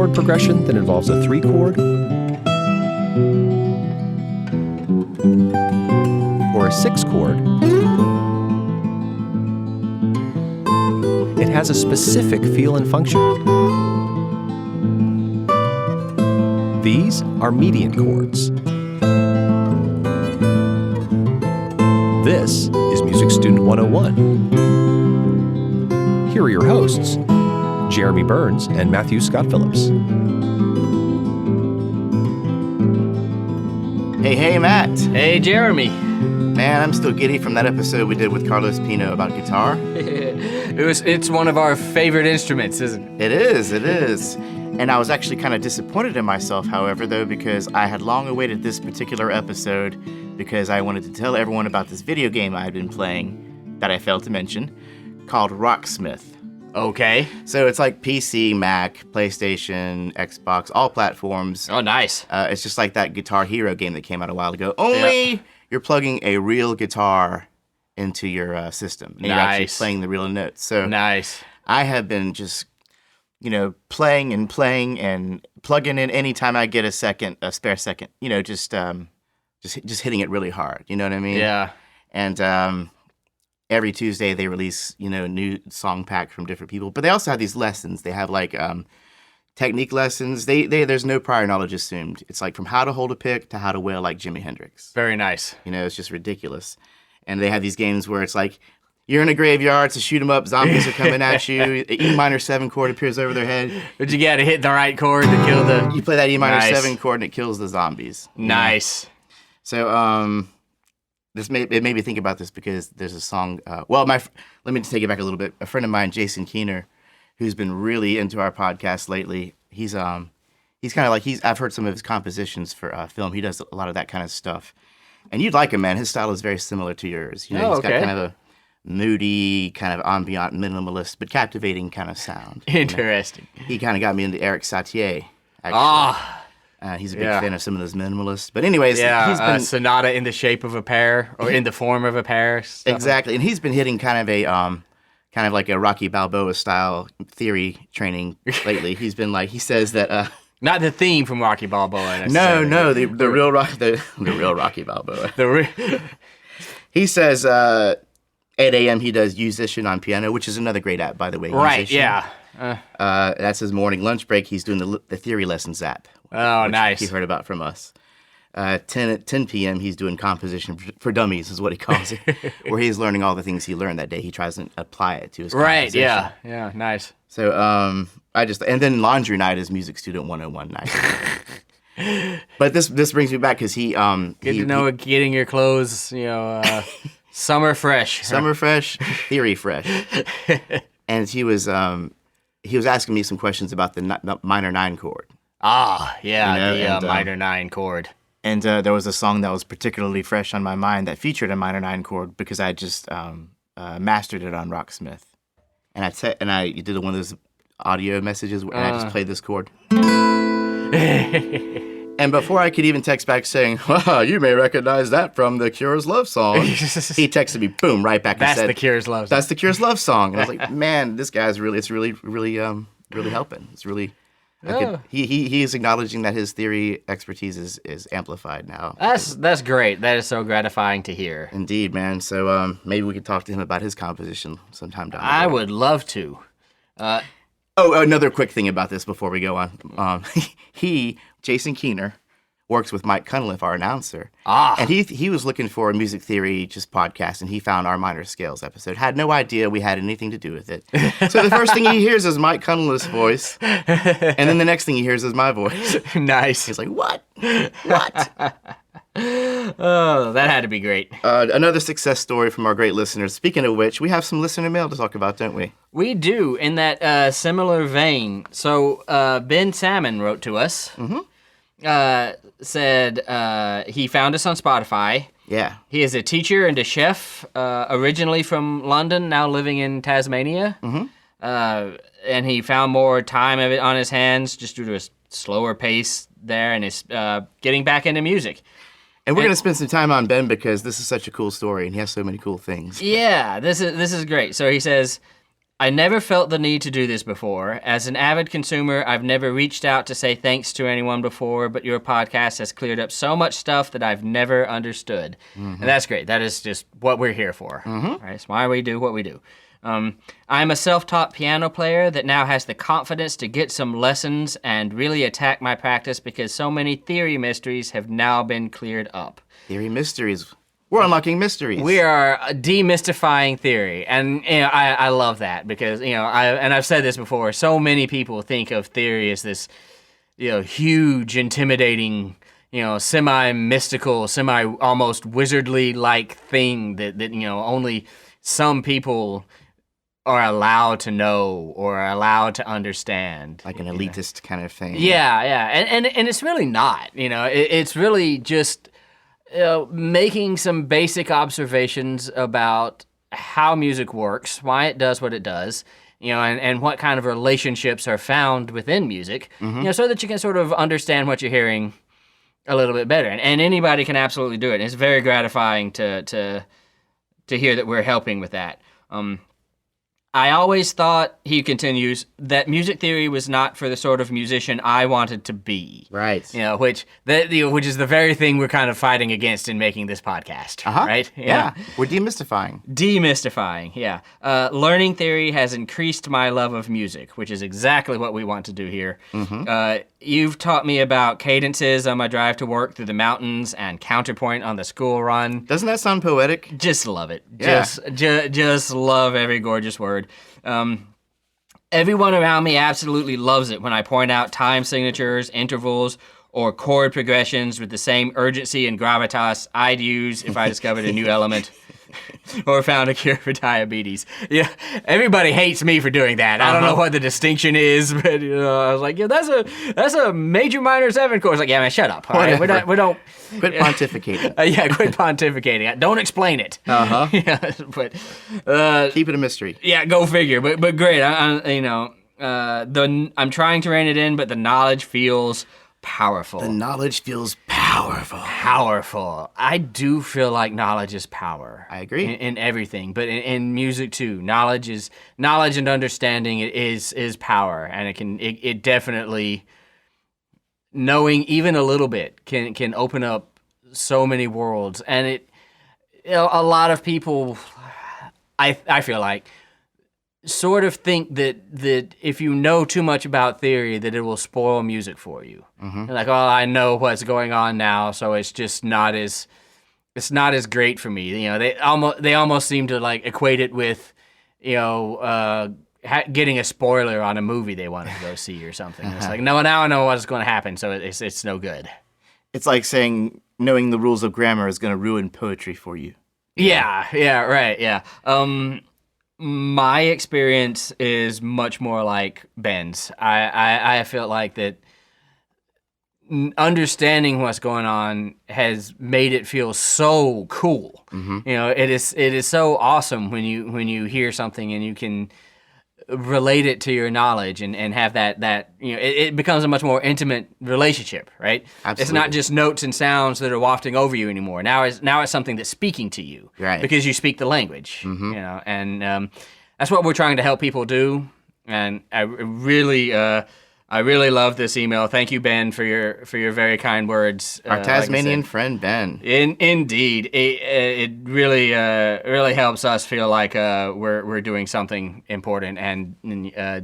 chord progression that involves a 3-chord or a 6-chord, it has a specific feel and function. These are mediant chords. This is Music Student 101. Here are your hosts, Jeremy Burns and Matthew Scott Phillips. Hey, Matt. Hey, Jeremy. Man, I'm still giddy from that episode we did with Carlos Pino about guitar. It's one of our favorite instruments, isn't it? It is. And I was actually kind of disappointed in myself, however, though, because I had long awaited this particular episode because I wanted to tell everyone about this video game I had been playing that I failed to mention called Rocksmith. Okay. So it's like PC, Mac, PlayStation, Xbox, all platforms. Oh, nice. It's just like that Guitar Hero game that came out a while ago. Only you're plugging a real guitar into your system. And you're actually playing the real notes. So nice. I have been just, playing and plugging in anytime I get a spare second. Just hitting it really hard. You know what I mean? Yeah. And every Tuesday they release, a new song pack from different people. But they also have these lessons. They have like technique lessons. There's no prior knowledge assumed. It's like from how to hold a pick to how to wail like Jimi Hendrix. Very nice. It's just ridiculous. And they have these games where it's like you're in a graveyard, it's a shoot 'em up, zombies are coming at you, the E minor 7 chord appears over their head. But you gotta hit the right chord to kill the... You play that E minor 7 chord and it kills the zombies. Nice. So it made me think about this because there's a song. Let me take it back a little bit. A friend of mine, Jason Keener, who's been really into our podcast lately. He's kind of like I've heard some of his compositions for film. He does a lot of that kind of stuff, and you'd like him, man. His style is very similar to yours. He's got kind of a moody, kind of ambient, minimalist, but captivating kind of sound. Interesting. He kind of got me into Eric Satie. Actually. He's a big fan of some of those minimalists. But anyways, he's been... Sonata in the shape of a pear, or in the form of a pear. Exactly. And he's been hitting kind of like a Rocky Balboa style theory training lately. He's been like, he says that... Not the theme from Rocky Balboa. No, the real Rocky Balboa. He says 8 a.m. he does Musician on piano, which is another great app, by the way. Right, Musician. yeah. That's his morning lunch break. He's doing the theory lessons app. Oh, nice. He heard about from us. 10 p.m. he's doing composition for dummies, is what he calls it, where he's learning all the things he learned that day. He tries to apply it to his composition. Right, yeah, nice. So and then laundry night is Music Student 101 night. But this brings me back because getting your clothes, summer fresh. Summer fresh, theory fresh. And he was asking me some questions about the minor 9 chord. The minor 9 chord. And there was a song that was particularly fresh on my mind that featured a minor 9 chord because I just mastered it on Rocksmith. And I did one of those audio messages and I just played this chord. And before I could even text back saying, you may recognize that from The Cure's love song, he texted me, boom, right back and said, That's The Cure's love song. That's The Cure's love song. And I was like, man, this guy's really helping. It's really... He is acknowledging that his theory expertise is amplified now. That's great. That is so gratifying to hear. Indeed, man. So maybe we could talk to him about his composition sometime down the road. I would love to. Another quick thing about this before we go on. Jason Keener, works with Mike Cunliffe, our announcer. And he was looking for a music theory just podcast, and he found our minor scales episode. Had no idea we had anything to do with it. So the first thing he hears is Mike Cunliffe's voice, and then the next thing he hears is my voice. Nice. He's like, what? What? Oh, that had to be great. Another success story from our great listeners. Speaking of which, we have some listener mail to talk about, don't we? We do, in that similar vein. So Ben Salmon wrote to us. Mm-hmm. Said he found us on Spotify. Yeah. He is a teacher and a chef, originally from London, now living in Tasmania. Mm-hmm. And he found more time of it on his hands just due to a slower pace there, and is getting back into music. And we're going to spend some time on Ben because this is such a cool story, and he has so many cool things. Yeah, this is great. So he says, I never felt the need to do this before. As an avid consumer, I've never reached out to say thanks to anyone before, but your podcast has cleared up so much stuff that I've never understood. And that's great. That is just what we're here for. Right? It's why we do what we do. I'm a self-taught piano player that now has the confidence to get some lessons and really attack my practice because so many theory mysteries have now been cleared up. Theory mysteries. We're unlocking mysteries. We are demystifying theory, and I love that because I've said this before. So many people think of theory as this, huge, intimidating, semi-mystical, semi-almost wizardly-like thing that only some people are allowed to know or are allowed to understand. Like an elitist kind of thing. Yeah, and it's really not. It's really just making some basic observations about how music works, why it does what it does, and what kind of relationships are found within music, so that you can sort of understand what you're hearing a little bit better. And anybody can absolutely do it. And it's very gratifying to hear that we're helping with that. I always thought, he continues, that music theory was not for the sort of musician I wanted to be. Right. Which is the very thing we're kind of fighting against in making this podcast. Right? Yeah. We're demystifying. Demystifying, yeah. Learning theory has increased my love of music, which is exactly what we want to do here. You've taught me about cadences on my drive to work through the mountains and counterpoint on the school run. Doesn't that sound poetic? Just love it. Yeah. Just love every gorgeous word. Everyone around me absolutely loves it when I point out time signatures, intervals, or chord progressions with the same urgency and gravitas I'd use if I discovered a new element or found a cure for diabetes. Yeah, everybody hates me for doing that. I don't know what the distinction is, but I was like, that's a major minor 7 chord. Like, yeah, man, shut up. All right? We don't quit pontificating. Quit pontificating. Don't explain it. Yeah, but keep it a mystery. Yeah, go figure. But great. I'm trying to rein it in, but the knowledge feels powerful. The knowledge feels powerful. Powerful. I do feel like knowledge is power. I agree. In everything, but in music too. Knowledge and understanding is power, and it definitely, knowing even a little bit can open up so many worlds. And a lot of people, I feel like, sort of think that if you know too much about theory, that it will spoil music for you. Like, oh, I know what's going on now, so it's just not as great for me. They almost seem to like equate it with, getting a spoiler on a movie they want to go see or something. It's like, no, now I know what's going to happen, so it's no good. It's like saying knowing the rules of grammar is going to ruin poetry for you. Yeah, right, yeah. My experience is much more like Ben's. I feel like that understanding what's going on has made it feel so cool. It is so awesome when you hear something and you can relate it to your knowledge and have that it becomes a much more intimate relationship, right? Absolutely. It's not just notes and sounds that are wafting over you anymore. Now it's something that's speaking to you, right? Because you speak the language, and that's what we're trying to help people do. And I really love this email. Thank you, Ben, for your very kind words. Our Tasmanian friend, Ben. Indeed, it really helps us feel like we're doing something important and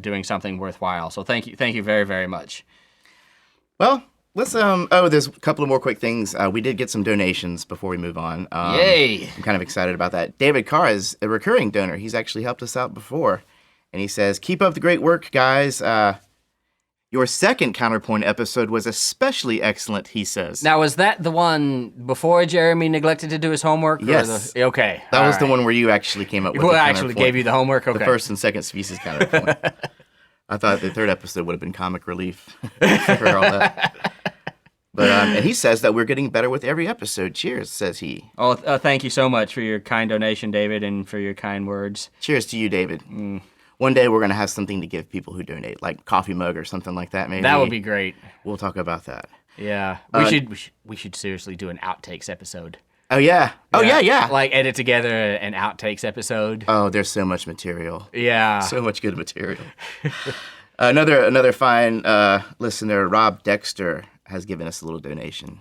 doing something worthwhile. So thank you very, very much. Well, let's there's a couple of more quick things. We did get some donations before we move on. Yay! I'm kind of excited about that. David Carr is a recurring donor. He's actually helped us out before, and he says, "Keep up the great work, guys. Your second Counterpoint episode was especially excellent," he says. Now, was that the one before Jeremy neglected to do his homework? Yes. Okay. That was the one where you actually came up with Who the actually counterpoint. gave you the homework? Okay. The first and second species counterpoint. I thought the third episode would have been comic relief for all that. But and he says that we're getting better with every episode. Cheers, says he. Oh, thank you so much for your kind donation, David, and for your kind words. Cheers to you, David. One day we're going to have something to give people who donate, like coffee mug or something like that, maybe. That would be great. We'll talk about that. Yeah. We should seriously do an outtakes episode. Oh yeah. Oh yeah. Like edit together an outtakes episode. Oh, there's so much material. Yeah. So much good material. Another fine listener, Rob Dexter, has given us a little donation.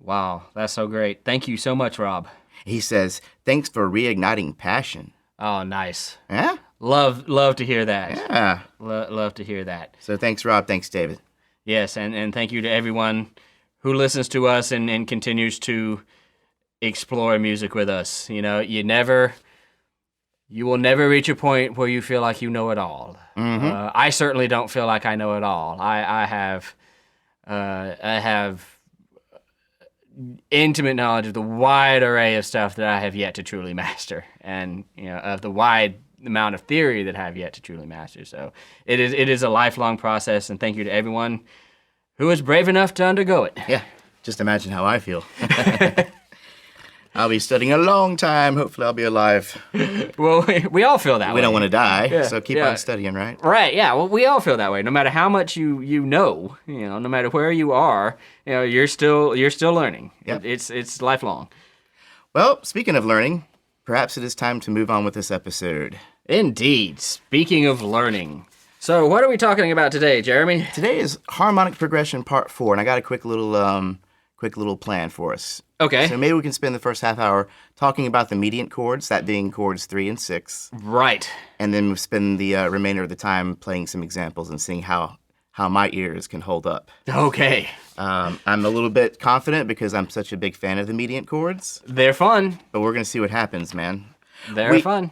Wow, that's so great. Thank you so much, Rob. He says, "Thanks for reigniting passion." Oh, nice. Yeah? Love to hear that. Yeah. Love to hear that. So thanks, Rob. Thanks, David. Yes, and thank you to everyone who listens to us and continues to explore music with us. You know, you will never reach a point where you feel like you know it all. Mm-hmm. I certainly don't feel like I know it all. I have intimate knowledge of the wide array of stuff that I have yet to truly master, and of the wide amount of theory that I have yet to truly master. So it is a lifelong process, and thank you to everyone who is brave enough to undergo it. Yeah, just imagine how I feel. I'll be studying a long time. Hopefully I'll be alive. Well, we all feel that way. We don't want to die, so keep yeah. on studying, right? Right, yeah. Well, we all feel that way. No matter how much you know, no matter where you are, you're still learning. Yep. It's lifelong. Well, speaking of learning, perhaps it is time to move on with this episode. Indeed. Speaking of learning. So what are we talking about today, Jeremy? Today is harmonic progression part 4, and I got a quick little plan for us. Okay. So maybe we can spend the first half hour talking about the mediant chords, that being chords 3 and 6. Right. And then we'll spend the remainder of the time playing some examples and seeing how my ears can hold up. Okay. I'm a little bit confident because I'm such a big fan of the mediant chords. They're fun. But we're going to see what happens, man. They're fun.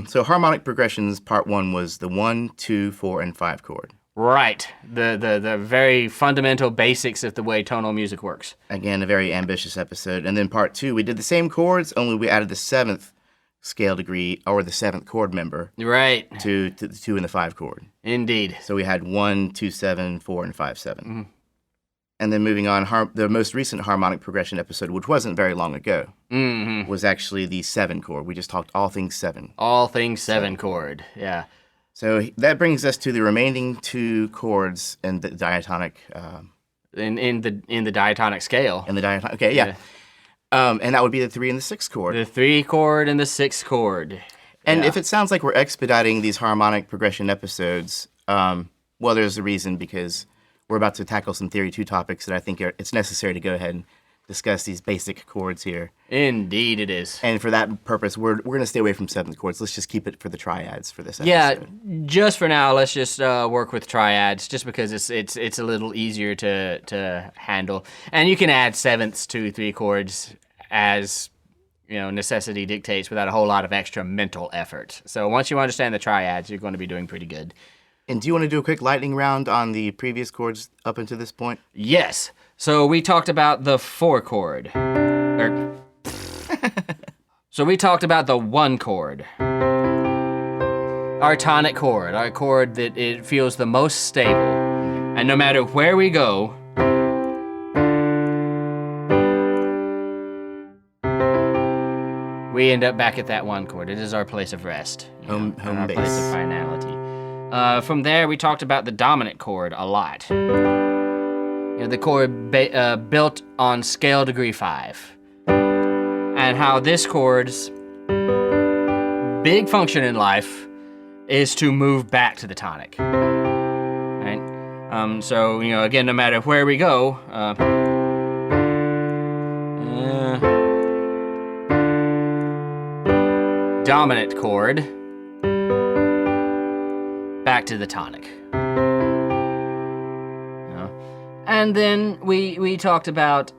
So harmonic progressions part 1 was the 1, 2, 4, and 5 chord. Right. The very fundamental basics of the way tonal music works. Again, a very ambitious episode. And then part 2, we did the same chords, only we added the 7th scale degree, or the 7th chord member. Right. To the 2 and the 5 chord. Indeed. So we had 1, 2, 7, 4, and 5, 7. Mm-hmm. And then moving on, the most recent harmonic progression episode, which wasn't very long ago, was actually the 7 chord. We just talked all things 7. All things 7 chord, yeah. So that brings us to the remaining 2 chords in the diatonic. In the diatonic scale. In the diatonic, okay, yeah. And that would be the 3 and the 6 chord. The 3 chord and the 6 chord. And if it sounds like we're expediting these harmonic progression episodes, well, there's a reason, because we're about to tackle some Theory 2 topics that I think it's necessary to go ahead and discuss these basic chords here. Indeed it is. And for that purpose, we're going to stay away from 7th chords. Let's just keep it for the triads for this episode. Yeah, just for now, let's just work with triads, just because it's a little easier to handle. And you can add 7ths to 3 chords as necessity dictates without a whole lot of extra mental effort. So once you understand the triads, you're going to be doing pretty good. And do you want to do a quick lightning round on the previous chords up until this point? Yes. So we talked about the 4 chord. So we talked about the 1 chord. Our tonic chord, our chord that it feels the most stable. And no matter where we go, we end up back at that 1 chord. It is our place of rest. Home our base. Place of finality. From there, we talked about the dominant chord a lot. The chord built on scale degree 5. And how this chord's big function in life is to move back to the tonic. Right? So, again, no matter where we go, dominant chord, back to the tonic. And then we talked about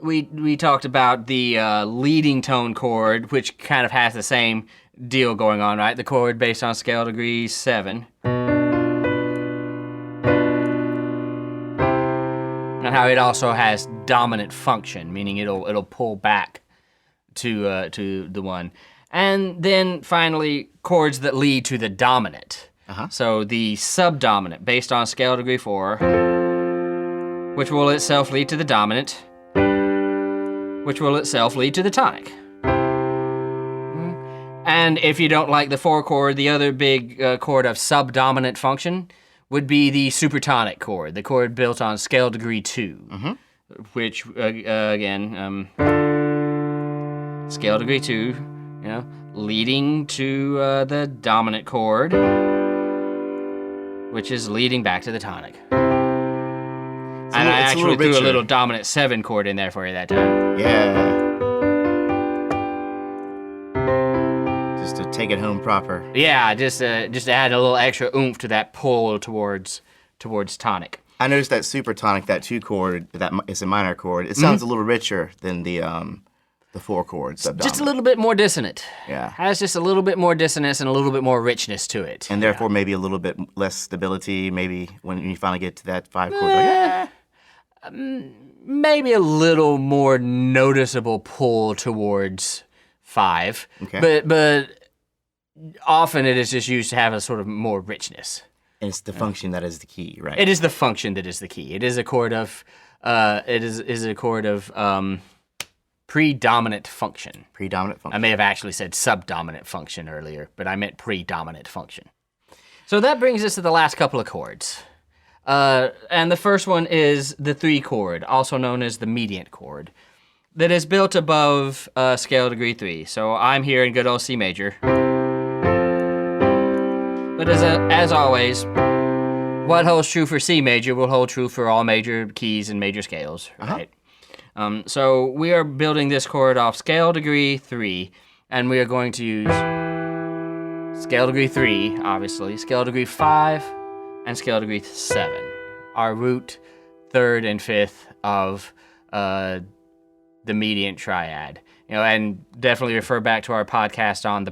we talked about the leading tone chord, which kind of has the same deal going on, right? The chord based on scale degree 7. And how it also has dominant function, meaning it'll pull back to the 1. And then finally, chords that lead to the dominant. So the subdominant, based on scale degree 4, which will itself lead to the dominant, which will itself lead to the tonic. And if you don't like the 4 chord, the other big chord of subdominant function would be the supertonic chord, the chord built on scale degree 2. which again, scale degree 2, leading to the dominant chord, which is leading back to the tonic. And I actually threw a little dominant 7 chord in there for you that time. Yeah. Just to take it home proper. Yeah, just add a little extra oomph to that pull towards tonic. I noticed that super tonic, that 2 chord, that is a minor chord. It sounds a little richer than the 4 chords. Just a little bit more dissonant. Yeah. Has just a little bit more dissonance and a little bit more richness to it. And therefore maybe a little bit less stability, maybe when you finally get to that 5 chord. Maybe a little more noticeable pull towards 5. Okay. But often it is just used to have a sort of more richness. And it's the function that is the key, right? It is the function that is the key. It is a chord of predominant function. Predominant function. I may have actually said subdominant function earlier, but I meant predominant function. So that brings us to the last couple of chords. And the first one is the 3 chord, also known as the mediant chord, that is built above scale degree 3. So I'm here in good old C major. But as always, what holds true for C major will hold true for all major keys and major scales, right? So we are building this chord off scale degree 3, and we are going to use scale degree 3, obviously, scale degree 5, and scale degree 7, our root 3rd and 5th of the mediant triad. And definitely refer back to our podcast on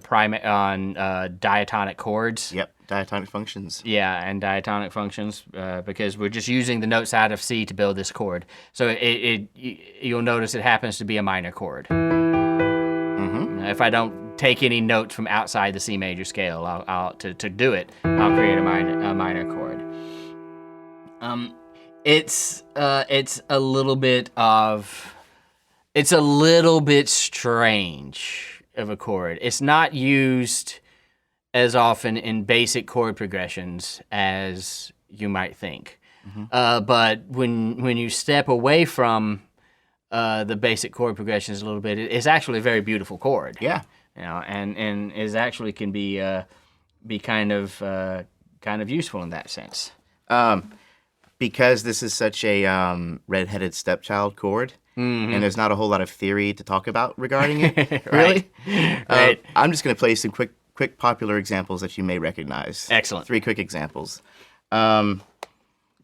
diatonic chords. Yep, diatonic functions. Yeah, and diatonic functions, because we're just using the notes out of C to build this chord. So you'll notice it happens to be a minor chord. If I don't take any notes from outside the C major scale, to do it, I'll create a minor chord. It's a little bit strange of a chord. It's not used as often in basic chord progressions as you might think. But when you step away from the basic chord progressions a little bit, it's actually a very beautiful chord. Yeah. And is actually can be kind of useful in that sense. Because this is such a red-headed stepchild chord, and there's not a whole lot of theory to talk about regarding it. Really? Right. I'm just going to play some quick popular examples that you may recognize. Excellent. 3 quick examples. You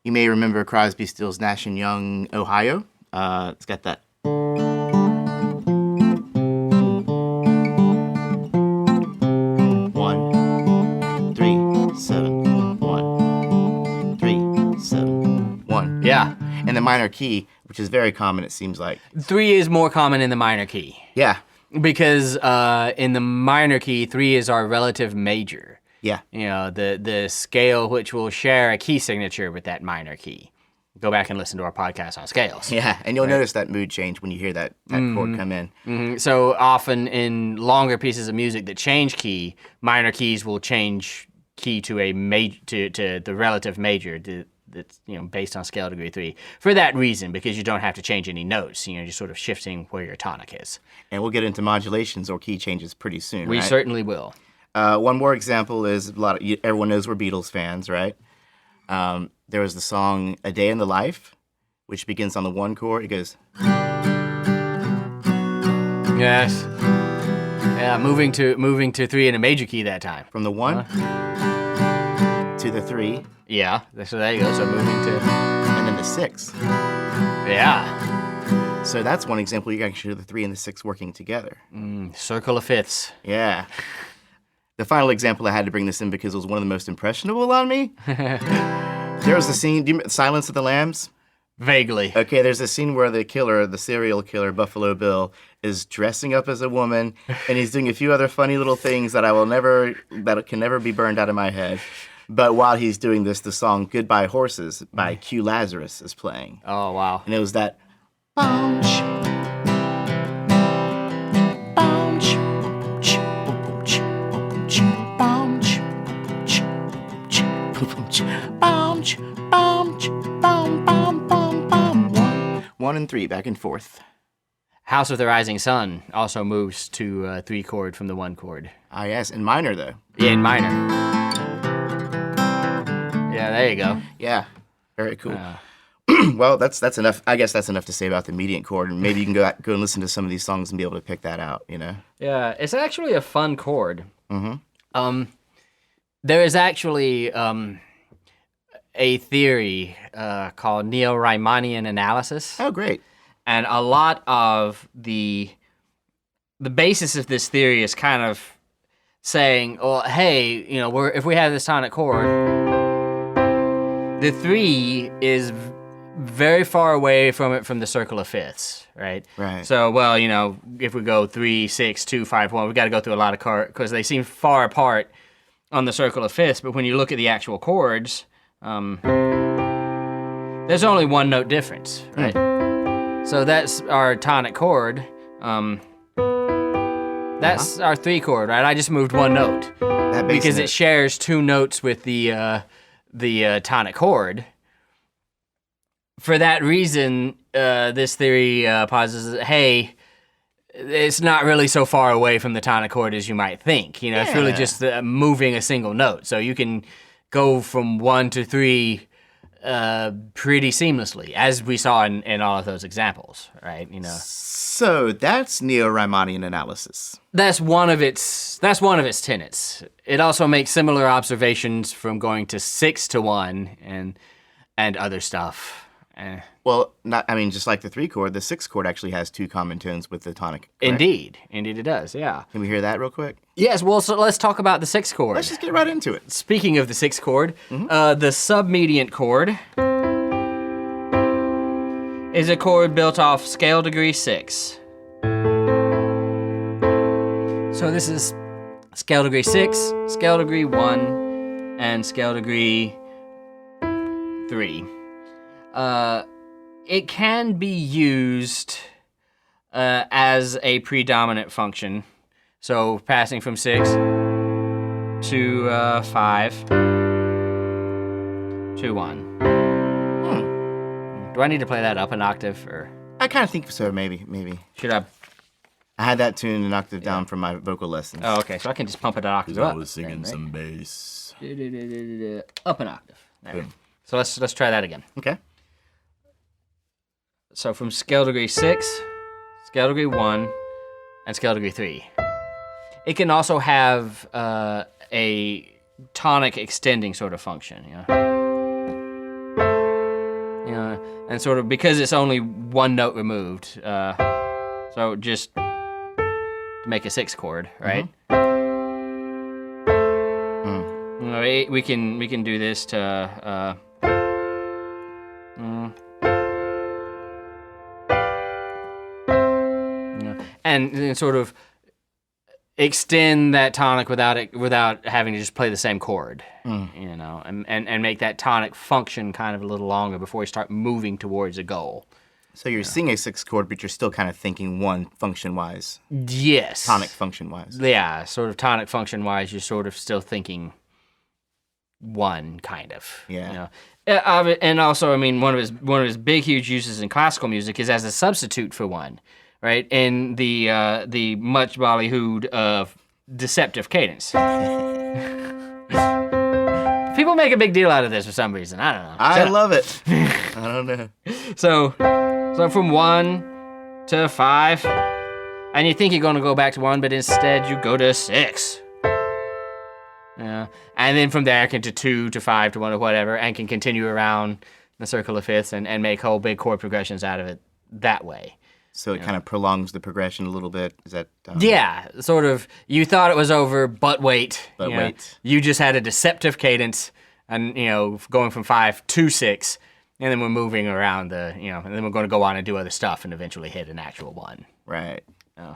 may remember Crosby, Stills, Nash & Young, Ohio. It's got that. 1, 3, 7, 1, 3, 7, 1. Yeah. And the minor key, which is very common, it seems like. 3 is more common in the minor key. Yeah. Because in the minor key, 3 is our relative major. Yeah. The scale which will share a key signature with that minor key. Go back and listen to our podcast on scales. Yeah, and you'll notice that mood change when you hear that chord come in. So often in longer pieces of music that change key, minor keys will change key to a to the relative major that's based on scale degree 3. For that reason, because you don't have to change any notes. You're sort of shifting where your tonic is. And we'll get into modulations or key changes pretty soon. We right? certainly will. One more example is everyone knows we're Beatles fans, right? There was the song "A Day in the Life," which begins on the 1 chord. It goes. Yes. Yeah, moving to 3 in a major key that time. From the 1 to the 3. Yeah. So there you go. So moving to. And then the 6. Yeah. So that's one example. You can actually hear the 3 and the 6 working together. Circle of fifths. Yeah. The final example, I had to bring this in because it was one of the most impressionable on me. There was a scene, do you remember Silence of the Lambs? Vaguely. Okay, there's a scene where the serial killer, Buffalo Bill, is dressing up as a woman, and he's doing a few other funny little things that can never be burned out of my head. But while he's doing this, the song "Goodbye Horses" by Q Lazarus is playing. Oh, wow. And it was that bounce, bounce, bounce, bounce, bounce, bounce, bounce, bounce, bounce. 1 and 3, back and forth. House with the Rising Sun also moves to 3 chord from the 1 chord. Ah, yes, in minor though. Yeah, in minor. Yeah, there you go. Yeah, very cool. Well, that's enough. I guess that's enough to say about the mediant chord, and maybe you can go and listen to some of these songs and be able to pick that out. Yeah, it's actually a fun chord. Mm-hmm. There is actually a theory called neo-Riemannian analysis. Oh, great. And a lot of the basis of this theory is kind of saying, well, hey, if we have this tonic chord, the 3 is very far away from the circle of fifths, right? Right. So, well, if we go 3, 6, 2, 5, 1, we got to go through a lot of chords because they seem far apart on the circle of fifths. But when you look at the actual chords, there's only 1 note difference, right? So that's our tonic chord. That's our 3 chord, right? I just moved 1 note because it shares 2 notes with the tonic chord. For that reason, this theory posits that, hey, it's not really so far away from the tonic chord as you might think. It's really just moving a single note. So you can go from 1 to 3 pretty seamlessly, as we saw in all of those examples, right? So that's neo-Riemannian analysis. That's one of its tenets. It also makes similar observations from going to 6 to 1 and other stuff. Well, just like the 3 chord, the 6 chord actually has 2 common tones with the tonic. Correct? Indeed it does. Yeah. Can we hear that real quick? Yes. Well, so let's talk about the 6 chord. Let's just get right into it. Speaking of the 6 chord, the submediant chord is a chord built off scale degree 6. So this is scale degree 6, scale degree 1, and scale degree 3. It can be used as a predominant function. So passing from 6 to 5 to 1. Do I need to play that up an octave, or? I kind of think so, maybe. Should I? I had that tune an octave down from my vocal lessons. Oh, okay. So I can just pump it an octave up. I was singing some bass. Up an octave. There. So let's try that again. Okay. So from scale degree 6, scale degree 1, and scale degree 3. It can also have a tonic extending sort of function, and sort of because it's only 1 note removed. So just to make a 6 chord, right? We can do this to. And sort of extend that tonic without having to just play the same chord, and make that tonic function kind of a little longer before we start moving towards a goal. So you're singing a 6 chord, but you're still kind of thinking 1 function-wise. Yes. Tonic function-wise. Yeah, sort of tonic function-wise, you're sort of still thinking 1 kind of. Yeah. And also, one of his big, huge uses in classical music is as a substitute for 1. Right, in the much ballyhooed of deceptive cadence. People make a big deal out of this for some reason. I don't know. I love it. I don't know. So from 1 to 5, and you think you're going to go back to 1, but instead you go to 6. And then from there, can to 2 to 5 to 1 or whatever, and can continue around the circle of fifths and make whole big chord progressions out of it that way. So it kind of prolongs the progression a little bit. Is that? Yeah, sort of. You thought it was over, but wait. Wait. You just had a deceptive cadence, and going from 5 to 6, and then we're moving around and then we're going to go on and do other stuff, and eventually hit an actual 1. Right.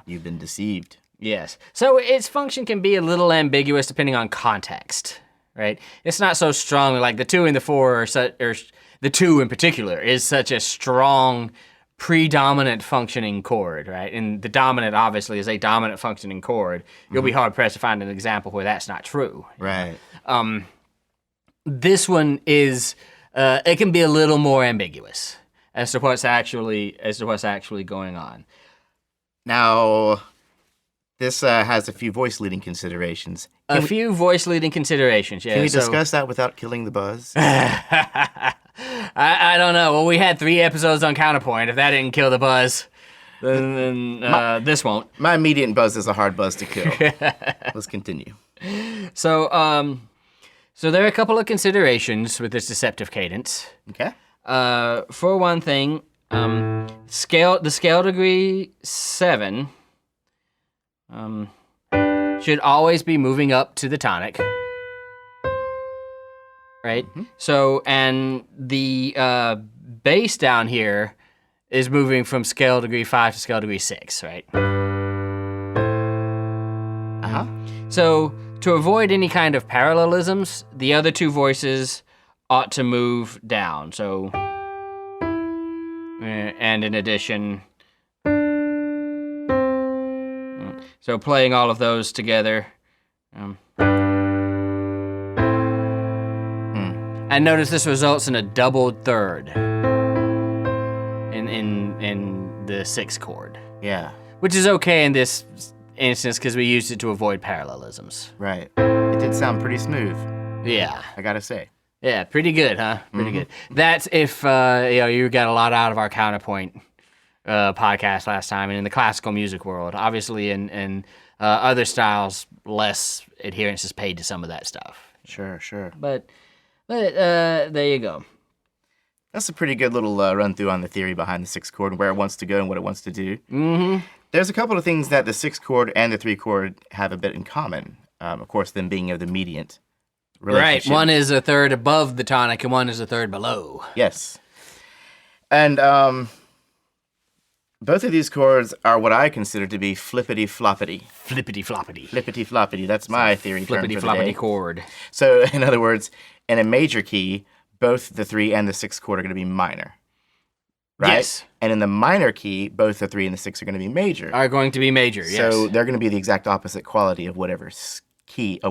You've been deceived. Yes. So its function can be a little ambiguous depending on context. Right. It's not so strong. Like the 2 and the 4 or the 2 in particular is such a strong predominant functioning chord, right? And the dominant obviously is a dominant functioning chord. You'll be hard pressed to find an example where that's not true. Right. This one is, it can be a little more ambiguous. as to what's actually going on. Now, this has a few voice leading considerations. Can we discuss that without killing the buzz? I don't know. Well, we had 3 episodes on counterpoint. If that didn't kill the buzz, then this won't. My mediant buzz is a hard buzz to kill. Let's continue. So there are a couple of considerations with this deceptive cadence. Okay. For one thing, the scale degree 7 should always be moving up to the tonic. Right? Mm-hmm. So, and the bass down here is moving from scale degree 5 to scale degree 6, right? Uh-huh. So, to avoid any kind of parallelisms, the other 2 voices ought to move down. So, and in addition, so playing all of those together. And notice this results in a doubled third in the 6th chord. Yeah. Which is okay in this instance because we used it to avoid parallelisms. Right. It did sound pretty smooth. Yeah. I gotta say. Yeah, pretty good, huh? Pretty good. That's if you got a lot out of our counterpoint podcast last time, and in the classical music world, obviously in other styles, less adherence is paid to some of that stuff. Sure. But there you go. That's a pretty good little run through on the theory behind the 6th chord and where it wants to go and what it wants to do. Mm-hmm. There's a couple of things that the 6th chord and the 3 chord have a bit in common. Of course, them being of the mediant relationship. Right. One is a third above the tonic and one is a third below. Yes. And both of these chords are what I consider to be flippity-floppity. Flippity-floppity. Flippity-floppity. That's my theory term for the day. Flippity-floppity chord. So, in other words, in a major key, both the 3 and the 6th chord are going to be minor. Right? Yes. And in the minor key, both the 3 and the 6 are going to be major. Are going to be major, yes. So they're going to be the exact opposite quality of whatever key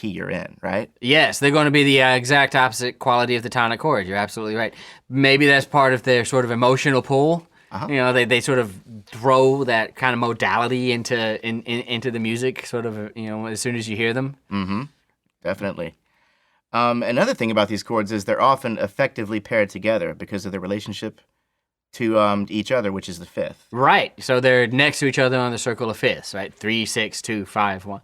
you're in, right? Yes, they're going to be the exact opposite quality of the tonic chord. You're absolutely right. Maybe that's part of their sort of emotional pull. Uh-huh. You know, they sort of throw that kind of modality into the music, sort of, as soon as you hear them. Mm-hmm. Definitely. Another thing about these chords is they're often effectively paired together because of their relationship to each other, which is the 5th. Right. So they're next to each other on the circle of fifths, right? 3, 6, 2, 5, 1.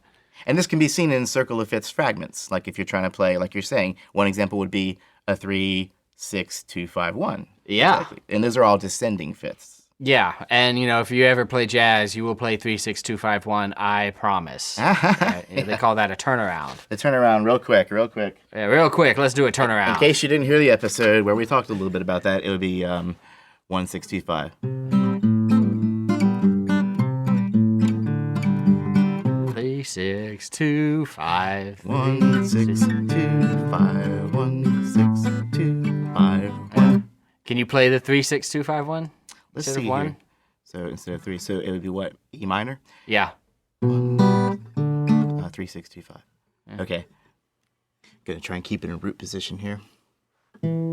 And this can be seen in circle of fifths fragments. Like if you're trying to play, like you're saying, one example would be a 3, 6, 2, 5, 1. Yeah. Exactly. And those are all descending fifths. Yeah, and if you ever play jazz, you will play 3, 6, 2, 5, 1. I promise. They call that a turnaround. The turnaround, real quick. Yeah, real quick. Let's do a turnaround. In case you didn't hear the episode where we talked a little bit about that, it would be 1, 6, 2, 5. 3, 6, 2, 5. 1, 6, 2, 5. 1, 6, 2, 5. 1. Can you play the 3, 6, 2, 5, 1? Let's see here. So instead of 3, so it would be what? E minor? Yeah. 3, 6, 2, 5. Yeah. Okay. Gonna try and keep it in root position here. 3,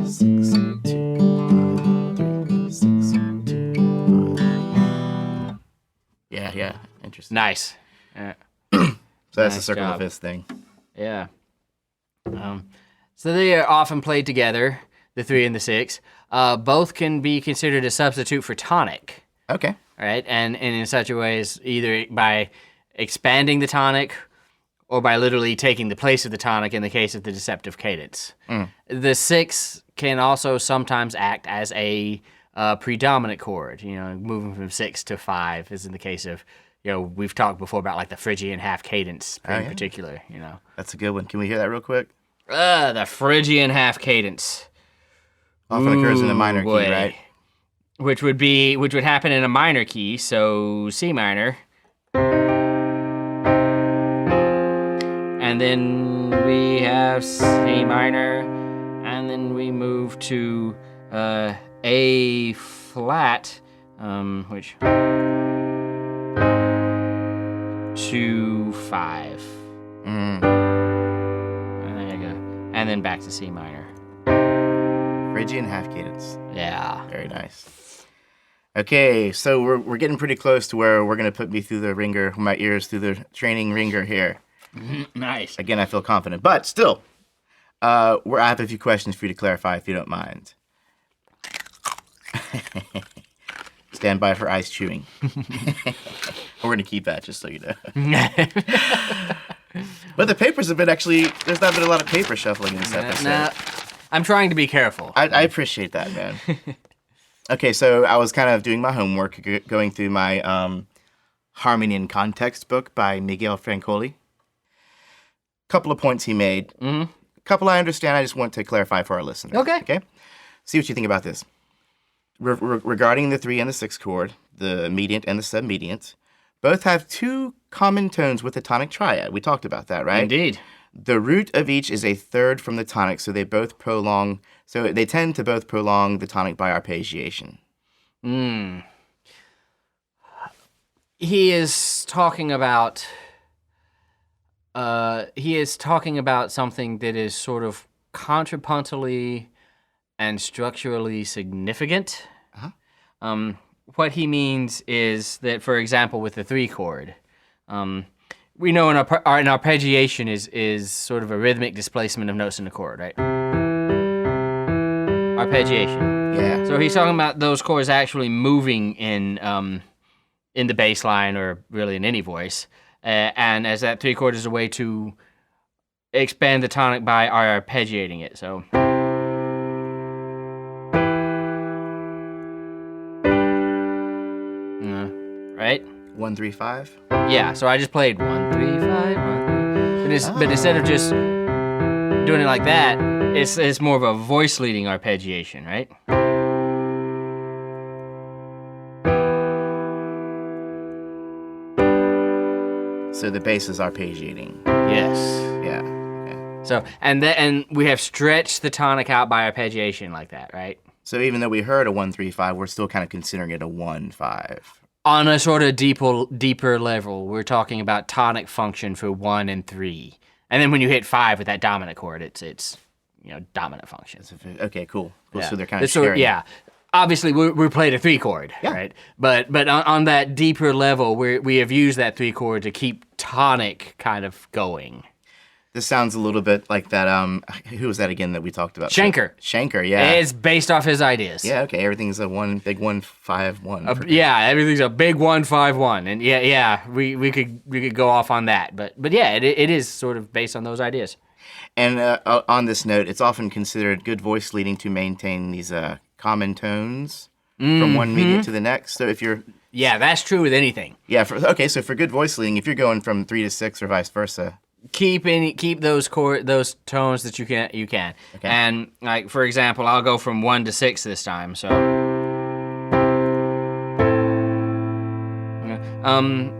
6, 2, 5. 3, 6, 2, 5. Yeah. Interesting. Nice. So that's Nice the circle job. of fifths thing. Yeah. So they are often played together, the 3 and the 6. Both can be considered a substitute for tonic. Okay. Right? And in such a way as either by expanding the tonic or by literally taking the place of the tonic in the case of the deceptive cadence. The 6 can also sometimes act as a predominant chord, moving from 6 to 5, as in the case of, we've talked before about like the Phrygian half cadence in particular, That's a good one. Can we hear that real quick? The Phrygian half cadence. Often occurs in the minor key, right? Which would happen in a minor key, so C minor. And then we have C minor, and then we move to A flat, which 2, 5. and then back to C minor. Phrygian half cadence. Yeah. Very nice. Okay, so we're getting pretty close to where we're going to put me through the ringer, my ears through the training ringer here. Nice. Again, I feel confident, but still, I have a few questions for you to clarify if you don't mind. Stand by for ice chewing. We're going to keep that, just so you know. But the papers have been there's not been a lot of paper shuffling in this episode. Nah, I'm trying to be careful. I appreciate that, man. Okay, so I was kind of doing my homework, going through my Harmony in Context book by Miguel Francoli. Couple of points he made. Mm-hmm. A couple I understand. I just want to clarify for our listeners. Okay. See what you think about this. Regarding the 3 and the 6 chord, the mediant and the submediant, both have 2 common tones with the tonic triad. We talked about that, right? Indeed. The root of each is a third from the tonic, so they tend to both prolong the tonic by arpeggiation. He is talking about something that is sort of contrapuntally and structurally significant. Uh-huh. What he means is that, for example, with the 3 chord, we know an arpeggiation is sort of a rhythmic displacement of notes in the chord, right? Arpeggiation. Yeah. So he's talking about those chords actually moving in the bass line, or really in any voice, and as that 3 chord is a way to expand the tonic by arpeggiating it. So. Right? 1, 3, 5. Yeah, so I just played 1, 3, 5, 1, 3. But instead of just doing it like that, it's more of a voice leading arpeggiation, right? So the bass is arpeggiating. Yes. Yeah. Okay. So and we have stretched the tonic out by arpeggiation like that, right? So even though we heard a 1, 3, 5, we're still kind of considering it a 1, 5. On a sort of deeper level, we're talking about tonic function for 1 and 3. And then when you hit 5 with that dominant chord, it's dominant function. Okay, cool. Yeah. So they're kind of sharing. Yeah. Obviously, we played a 3 chord, yeah. Right? But on that deeper level, we have used that 3 chord to keep tonic kind of going. This sounds a little bit like that, who was that again that we talked about? Schenker. Schenker, yeah. It's based off his ideas. Yeah, okay, everything's a big 1, 5, 1. Yeah, everything's a big 1, 5, 1. And we could go off on that. But yeah, it is sort of based on those ideas. And on this note, it's often considered good voice leading to maintain these common tones from one mediant to the next. So if you're... Yeah, that's true with anything. Yeah, so for good voice leading, if you're going from 3 to 6 or vice versa... Keep those tones that you can. Okay. And like, for example, I'll go from 1 to 6 this time. So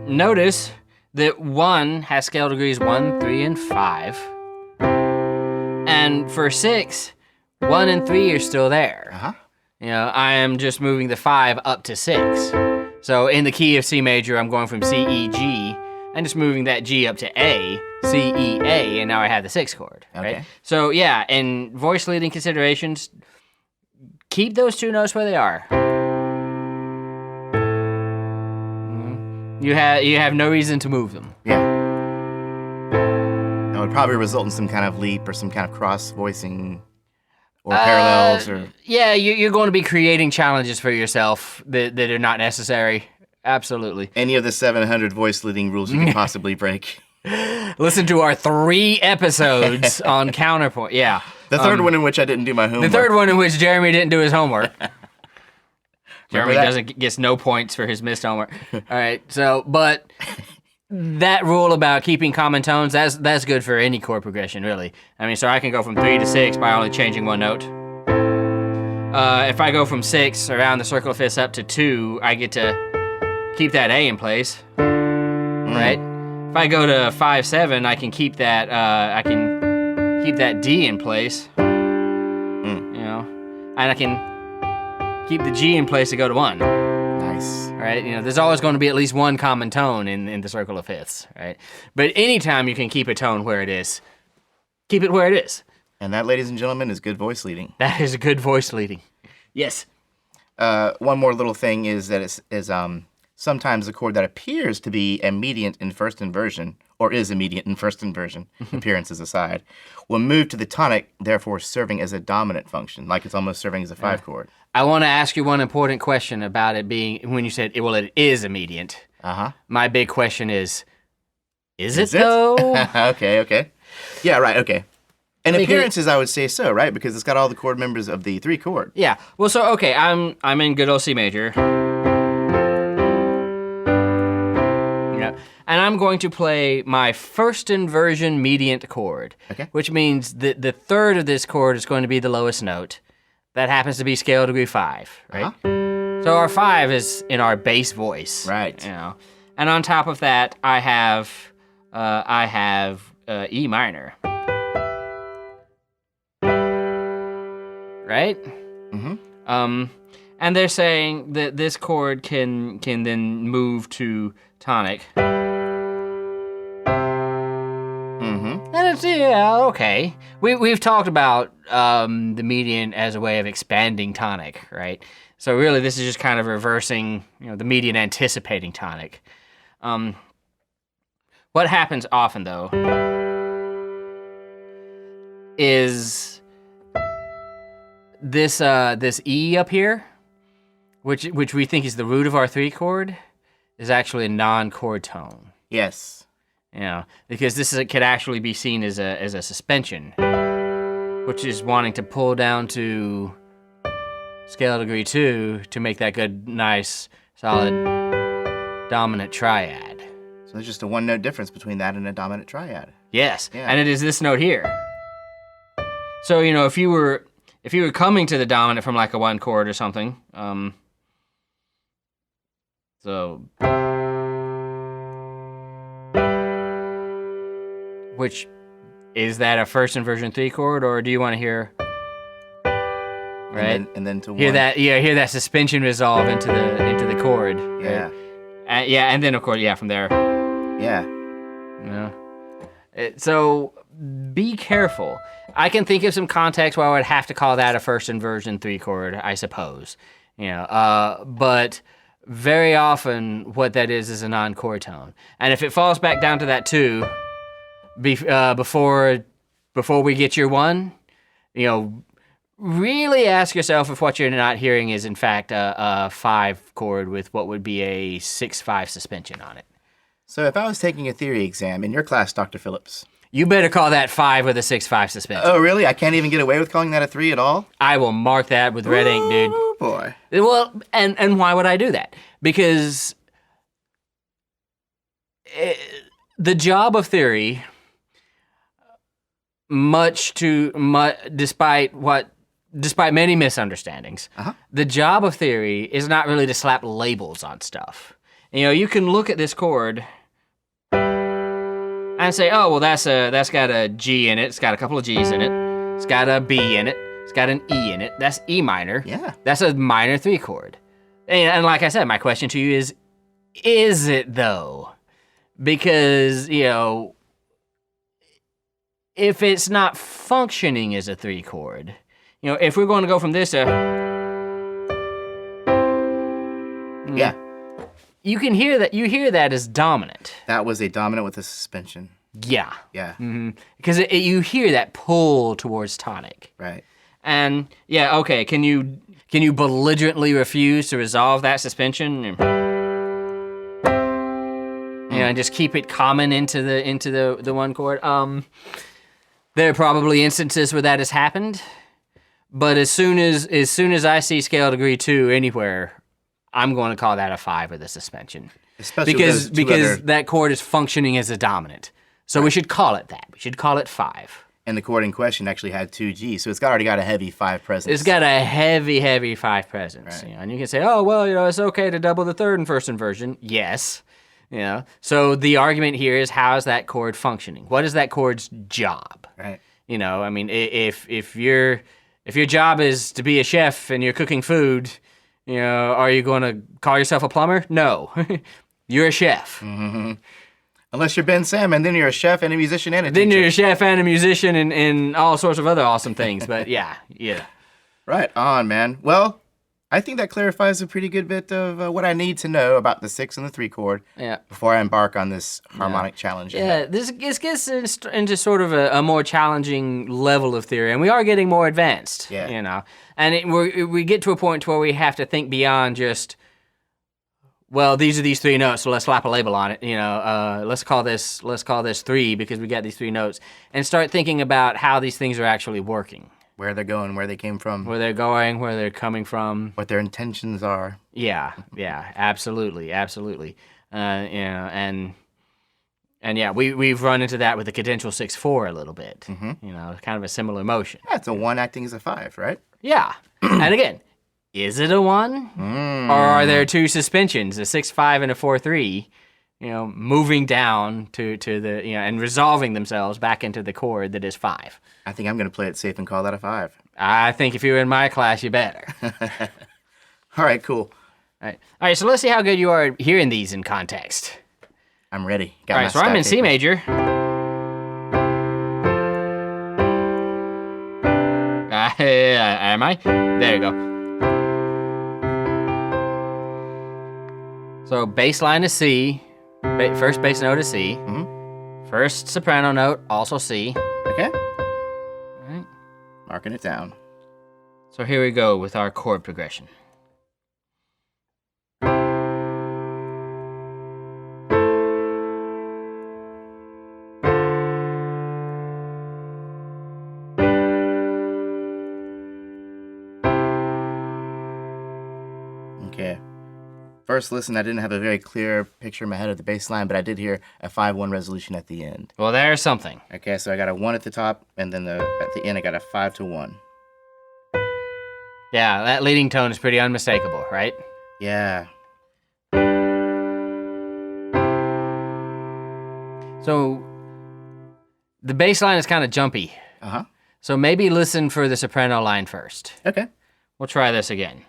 notice that 1 has scale degrees 1, 3, and 5. And for 6, 1 and 3 are still there. Uh-huh. I am just moving the 5 up to 6. So in the key of C major, I'm going from C, E, G, and just moving that G up to A, C, E, A, and now I have the 6 chord, right? Okay. So yeah, in voice leading considerations, keep those 2 notes where they are. You have no reason to move them. Yeah. That would probably result in some kind of leap or some kind of cross voicing or parallels or... Yeah, you're going to be creating challenges for yourself that are not necessary. Absolutely. Any of the 700 voice leading rules you can possibly break. Listen to our 3 episodes on counterpoint. Yeah. The third one in which I didn't do my homework. The third one in which Jeremy didn't do his homework. Jeremy gets no points for his missed homework. All right. So, but that rule about keeping common tones, that's good for any chord progression, really. I mean, so I can go from 3 to 6 by only changing 1 note. If I go from 6 around the circle of fifths up to 2, I get to keep that A in place, right? If I go to 5, 7, I can keep that. I can keep that D in place, and I can keep the G in place to go to 1. Nice. Right? There's always going to be at least 1 common tone in the circle of fifths, right? But anytime you can keep a tone where it is, keep it where it is. And that, ladies and gentlemen, is good voice leading. That is a good voice leading. Yes. One more little thing is that it's sometimes a chord that appears to be a mediant in first inversion, or is a mediant in first inversion, appearances aside, will move to the tonic, therefore serving as a dominant function, like it's almost serving as a 5 chord. I want to ask you one important question about it being, when you said, well, it is a mediant. Uh-huh. My big question is it though? Okay. Yeah, right, okay. And appearances, I would say so, right? Because it's got all the chord members of the 3 chord. Yeah. Well, so, okay, I'm in good old C major. Yeah. And I'm going to play my first inversion mediant chord. Okay. Which means that the third of this chord is going to be the lowest note. That happens to be scale degree 5, right? Uh-huh. So our 5 is in our bass voice. Right. You know. And on top of that, I have E minor. Right? Mm-hmm. And they're saying that this chord can then move to tonic. Mm-hmm. And it's, yeah, okay. We've talked about the median as a way of expanding tonic, right? So really, this is just kind of reversing, the median anticipating tonic. What happens often, though, is this E up here, which we think is the root of our 3 chord, is actually a non-chord tone. Yes. Because this could actually be seen as a suspension, which is wanting to pull down to scale degree 2 to make that good, nice, solid dominant triad. So there's just a 1-note difference between that and a dominant triad. Yes, Yeah. and it is this note here. So if you were coming to the dominant from like a 1 chord or something, which is that a first inversion 3 chord, or do you want to hear? Right, and then to hear 1. that, hear that suspension resolve into the chord. Yeah. Right? And then of course, from there. Yeah. So be careful. I can think of some context where I would have to call that a first inversion 3 chord, I suppose. But very often what that is a non-chord tone. And if it falls back down to that 2, before we get your 1, really ask yourself if what you're not hearing is in fact a 5 chord with what would be a 6/5 suspension on it. So if I was taking a theory exam in your class, Dr. Phillips. You better call that 5 with a 6/5 suspension. Oh, really? I can't even get away with calling that a 3 at all? I will mark that with red ink, dude. Oh, boy. Well, and why would I do that? Because the job of theory, despite many misunderstandings, the job of theory is not really to slap labels on stuff. You can look at this chord and say, oh, well, that's got a G in it. It's got a couple of G's in it. It's got a B in it. It's got an E in it. That's E minor. Yeah. That's a minor 3 chord. And like I said, my question to you is it though? Because, if it's not functioning as a 3 chord, if we're going to go from this to... Yeah. You hear that as dominant. That was a dominant with a suspension. Yeah. Yeah. Because you hear that pull towards tonic. Right. And, okay, can you belligerently refuse to resolve that suspension? And just keep it common into the 1 chord? There are probably instances where that has happened, but as soon as I see scale degree 2 anywhere, I'm going to call that a 5 with a suspension. Especially because that chord is functioning as a dominant. So we should call it that. We should call it 5. And the chord in question actually had 2 G's, so it's already got a heavy 5 presence. It's got a heavy, heavy 5 presence. Right. And you can say, oh, well, it's okay to double the 3rd in first inversion. Yes. So the argument here is, how is that chord functioning? What is that chord's job? Right. If your job is to be a chef and you're cooking food, are you going to call yourself a plumber? No. You're a chef. Mm-hmm. Unless you're Ben Salmon, then you're a chef and a musician and a Then teacher. you're a chef and a musician and all sorts of other awesome things. But yeah. Right on, man. Well, I think that clarifies a pretty good bit of what I need to know about the 6 and the 3 chord before I embark on this harmonic challenge. Yeah, this gets into sort of a more challenging level of theory, and we are getting more advanced, you know. And we get to a point where we have to think beyond just, well, these are these 3 notes, so let's slap a label on it, you know. Let's call this 3 because we got these 3 notes, and start thinking about how these things are actually working. Where they're going, where they came from. Where they're going, where they're coming from. What their intentions are. Yeah, absolutely. You know, and yeah, we've run into that with the cadential 6/4 a little bit. You know, kind of a similar motion. Yeah, it's a 1 acting as a 5, right? Yeah, and again, is it a 1? Or are there 2 suspensions, a 6/5 and a 4/3? You know, moving down to the, you know, and resolving themselves back into the chord that is 5. I think I'm going to play it safe and call that a 5. I think if you were in my class, you better. All right, cool. All right, so let's see how good you are hearing these in context. I'm ready. All right, so I'm in C major. Am I? There you go. So bass line is C. First bass note is C. First soprano note, also C. Okay. All right. Marking it down. So here we go with our chord progression. Okay. First listen, I didn't have a very clear picture in my head of the bass line, but I did hear a 5-1 resolution at the end. Well, there's something. Okay, so I got a 1 at the top, and then at the end I got a 5-1. Yeah, that leading tone is pretty unmistakable, right? Yeah. So the bass line is kind of jumpy. Uh-huh. So maybe listen for the soprano line first. Okay. We'll try this again.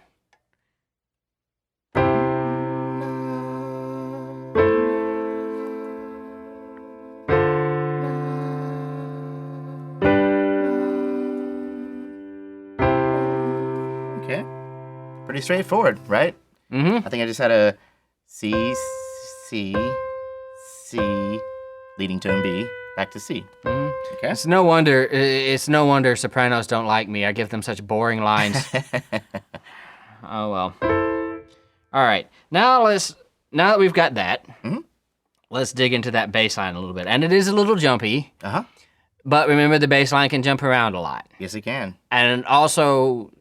Okay. Pretty straightforward, right? Mm-hmm. I think I just had a C, C, C, leading tone B, back to C. Mm-hmm. Okay. It's no wonder sopranos don't like me. I give them such boring lines. Oh well. All right. Now that we've got that, let's dig into that bass line a little bit. And it is a little jumpy. Uh-huh. But remember, the bass line can jump around a lot. Yes, it can. And also,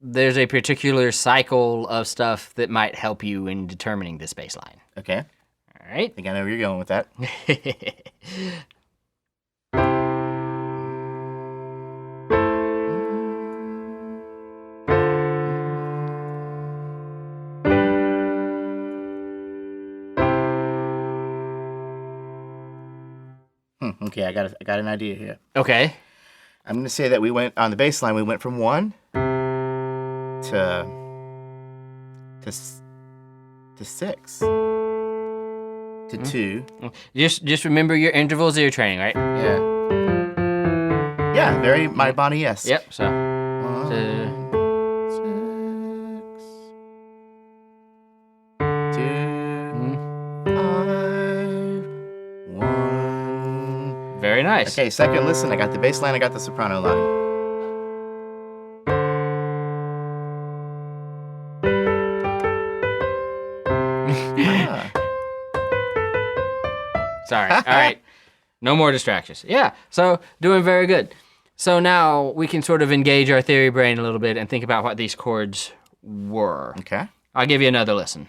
there's a particular cycle of stuff that might help you in determining this bass line. Okay. All right. I think I know where you're going with that. Okay, I got an idea here. Okay. I'm going to say that we went on the bass line. We went from 1 to 6 to 2. Just remember your intervals of your training, right? Yeah, very my Bonnie-esque. Yep. So. 1, 6, 2, 5, 1. Very nice. Okay, second listen. I got the bass line. I got the soprano line. Sorry. All right. No more distractions. Yeah. So doing very good. So now we can sort of engage our theory brain a little bit and think about what these chords were. Okay. I'll give you another listen.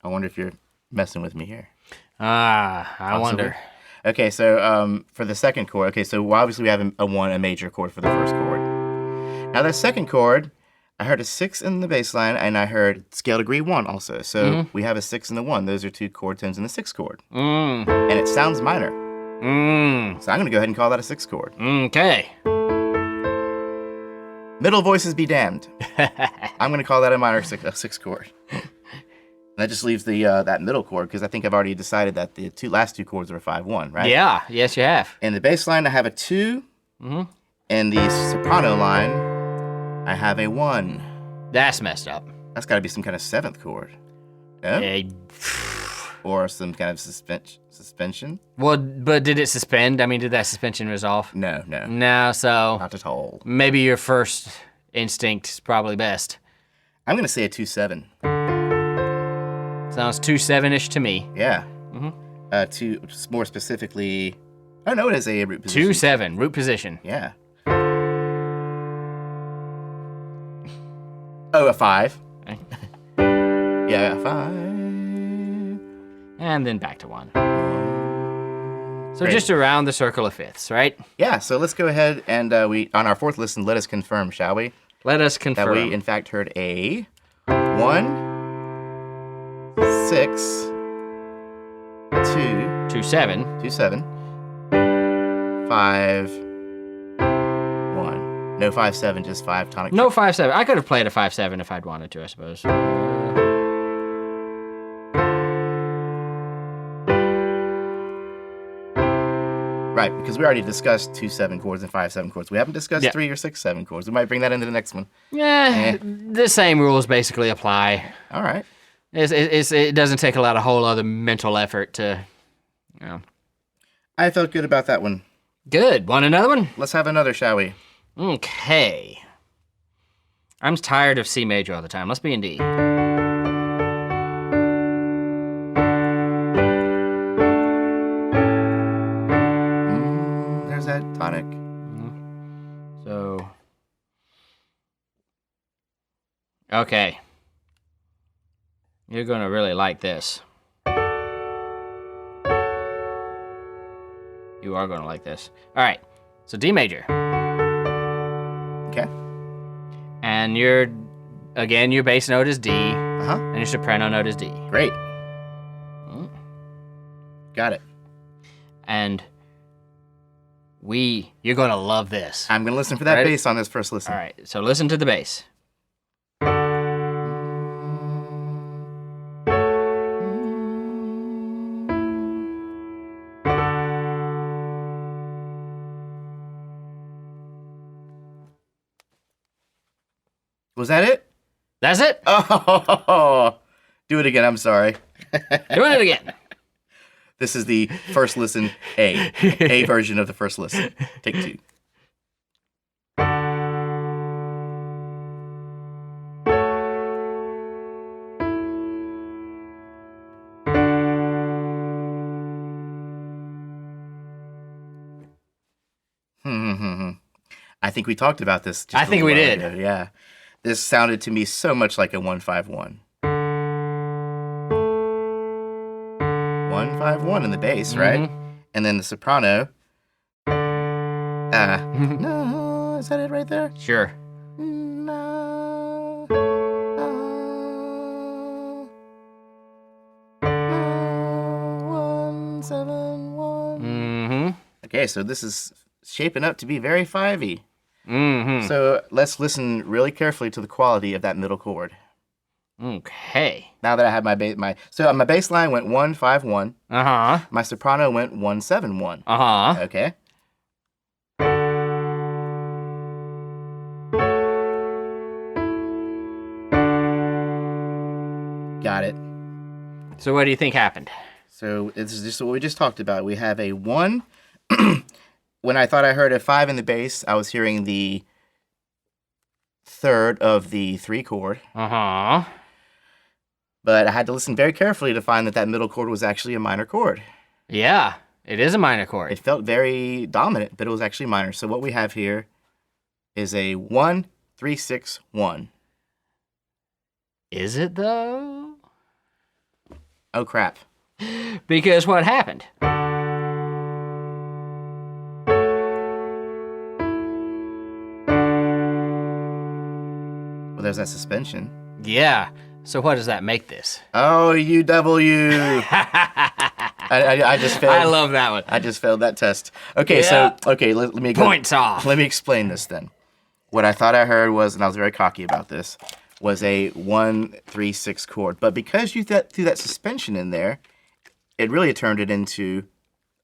I wonder if you're messing with me here. I wonder. Okay, so for the second chord, okay, so obviously we have a 1, a major chord for the first chord. Now the second chord, I heard a 6 in the bass line, and I heard scale degree 1 also. So we have a 6 and a 1. Those are 2 chord tones in the 6th chord. And it sounds minor. So I'm going to go ahead and call that a 6th chord. Okay. Middle voices be damned. I'm going to call that a minor 6th chord. And that just leaves the that middle chord, because I think I've already decided that the last two chords are a 5-1, right? Yeah, yes you have. In the bass line, I have a 2. In the soprano line, I have a 1. That's messed up. That's got to be some kind of 7th chord. Yeah? Or some kind of suspension. Well, but did it suspend? I mean, did that suspension resolve? No. No, so Not at all. maybe your first instinct is probably best. I'm going to say a 2-7. Sounds 2-7-ish to me. Yeah. More specifically, I don't know, it is a root position. 2-7, root position. Yeah. Oh, a 5. Yeah, a 5. And then back to 1. So Great. just around the circle of fifths, right? Yeah, so let's go ahead and we on our fourth listen, let us confirm, shall we? Let us confirm. That we, in fact, heard a 1, 6, 2, 2-7. 2, 7, 5, 1. No 5-7, just 5 tonic. No 5-7. I could have played a 5-7 if I'd wanted to, I suppose. Right, because we already discussed 2-7 chords and 5-7 chords. We haven't discussed 3 or 6-7 chords. We might bring that into the next one. Yeah, the same rules basically apply. All right. It doesn't take a lot of whole other mental effort to, you know. I felt good about that one. Good. Want another one? Let's have another, shall we? Okay. I'm tired of C major all the time. Let's be in D. There's that tonic. So. Okay. You're going to really like this. You are going to like this. All right. So D major. Okay. And your bass note is D. Uh-huh. And your soprano note is D. Great. Got it. And you're going to love this. I'm going to listen for that Ready? bass on this first listen. All right. So listen to the bass. Was that it? That's it. Oh, do it again. I'm sorry. Doing it again. This is the first listen A version of the first listen. Take 2. I think we talked about this. I think we did. Ago. Yeah. This sounded to me so much like a 1-5-1. 1-5-1 in the bass, right? And then the soprano. No, is that it right there? Sure. No. 1-7-1. Okay, so this is shaping up to be very 5-y. So let's listen really carefully to the quality of that middle chord. Okay. Now that I have my bass line went 1-5-1. Uh-huh. My soprano went 1-7-1. Uh-huh. Okay. Got it. So what do you think happened? So this is just what we just talked about. We have a 1. When I thought I heard a 5 in the bass, I was hearing the third of the 3 chord. Uh-huh. But I had to listen very carefully to find that middle chord was actually a minor chord. Yeah, it is a minor chord. It felt very dominant, but it was actually minor. So what we have here is a 1-3-6-1. Is it though? Oh crap. Because what happened? Well, there's that suspension. Yeah. So what does that make this? Oh, you devil, you! I just failed. I love that one. I just failed that test. Okay, Yeah. let me go. Points off. Let me explain this then. What I thought I heard was, and I was very cocky about this, was a 1-3-6 chord. But because you threw that suspension in there, it really turned it into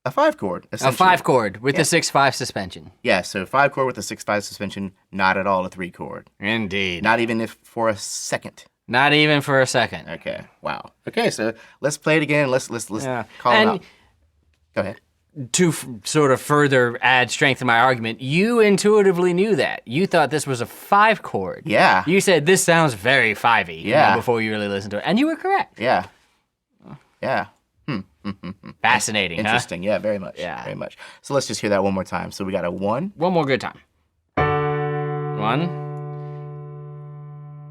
a 5 chord. A 5 chord with a 6-5 suspension. Yeah, so 5 chord with a 6-5 suspension, not at all a 3 chord. Indeed. Not even if for a second. Not even for a second. Okay. Wow. Okay, so let's play it again. Let's call it out. Go ahead. To sort of further add strength to my argument, you intuitively knew that. You thought this was a 5 chord. Yeah. You said this sounds very 5-y. Yeah. Before you really listened to it, and you were correct. Yeah. Yeah. Fascinating. Interesting. Huh? Yeah. Very much. Yeah. Very much. So let's just hear that one more time. So we got a 1. One more good time. 1.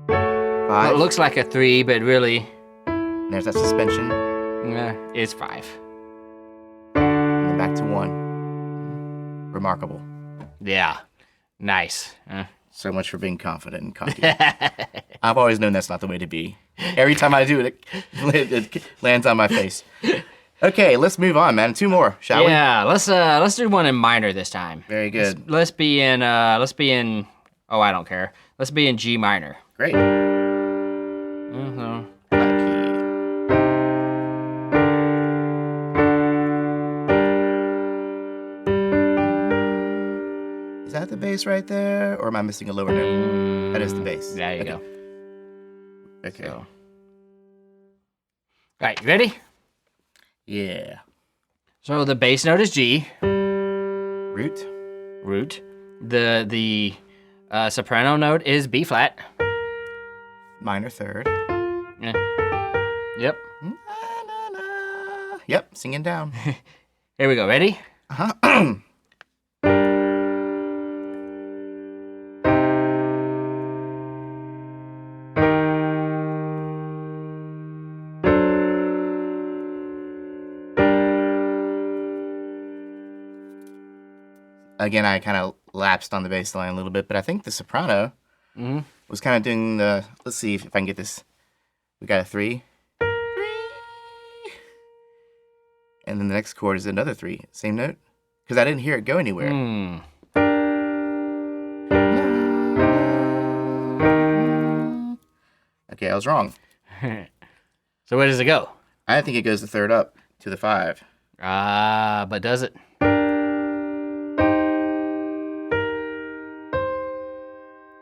5. Well, it looks like a 3, but really, There's that suspension. it's 5. And then back to 1. Remarkable. Yeah. Nice. So much for being confident and cocky. I've always known that's not the way to be. Every time I do it, it lands on my face. Okay, let's move on, man. 2 more, shall we? Yeah, let's do one in minor this time. Very good. Let's be in oh, I don't care. Let's be in G minor. Great. Mm-hmm. Black key. Is that the bass right there, or am I missing a lower note? That is the bass. There you go. Okay. So. All right, you ready? Yeah. So the bass note is G. Root. Root. The soprano note is B flat. Minor 3rd. Yeah. Yep. Na, na, na. Yep, singing down. Here we go. Ready? Uh-huh. Again, I kind of lapsed on the bass line a little bit, but I think the soprano was kind of doing the, let's see if I can get this. We got a 3. And then the next chord is another 3. Same note. Because I didn't hear it go anywhere. Okay, I was wrong. So where does it go? I think it goes the 3rd up to the 5. But does it?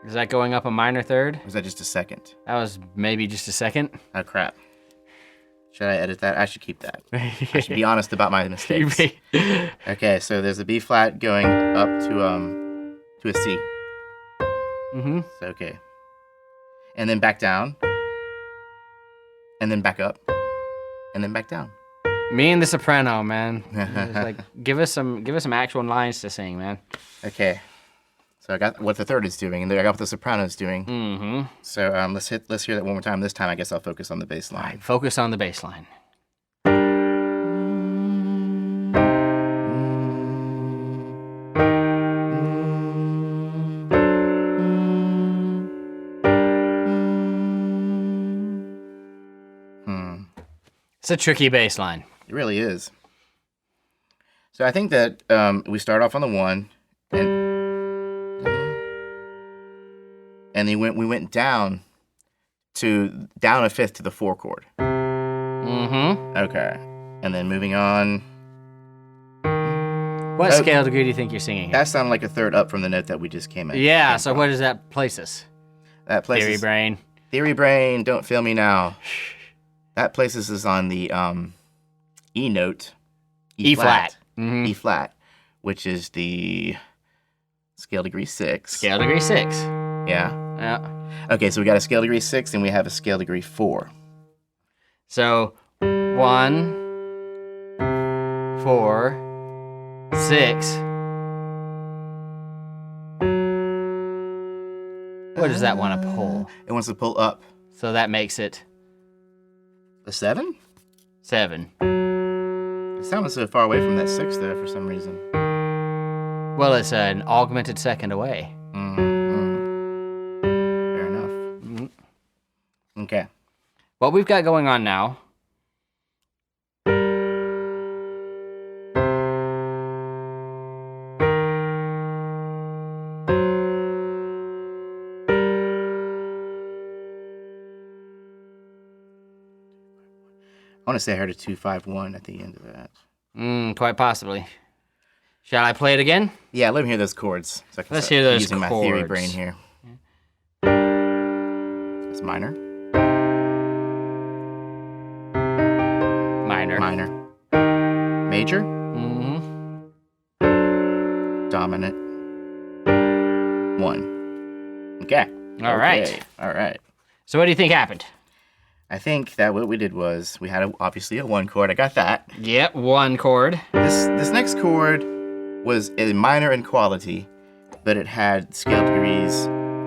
Is that going up a minor 3rd? Or was that just a 2nd? That was maybe just a 2nd. Oh, crap. Should I edit that? I should keep that. I should be honest about my mistakes. Okay, so there's a B flat going up to a C. Mm-hmm. So, okay. And then back down. And then back up. And then back down. Me and the soprano, man. It's like give us some actual lines to sing, man. Okay. So I got what the 3rd is doing, and then I got what the soprano is doing. Mm-hmm. So let's hear that one more time. This time I guess I'll focus on the bass line. Right, focus on the bass line. It's a tricky bass line. It really is. So I think that we start off on the 1, and then we went down a 5th to the 4 chord. Mm-hmm. Okay. And then moving on. What scale degree do you think you're singing here? That sounded like a 3rd up from the note that we just came in. Yeah, so where does that place us? That places Theory brain. Theory brain, don't fail me now. That places us on the E note. E flat. Mm-hmm. E flat, which is the scale degree 6. Scale degree 6. Yeah. Yeah. Okay, so we got a scale degree 6 and we have a scale degree 4. So 1, 4, 6. What does that want to pull? It wants to pull up. So that makes it A 7? 7. It sounded so far away from that 6 there for some reason. Well, it's an augmented second away. Mm-hmm. Fair enough. what we've got going on now. I want to say I heard a 2-5-1 at the end of that. Quite possibly. Shall I play it again? Yeah, let me hear those chords. So I can Let's start hear those using my theory chords. brain here. It's minor, Minor. minor, major, dominant, 1. Okay. All right. All right. So what do you think happened? I think that what we did was we had obviously a 1 chord. I got that. Yep, 1 chord. This next chord was a minor in quality, but it had scale degrees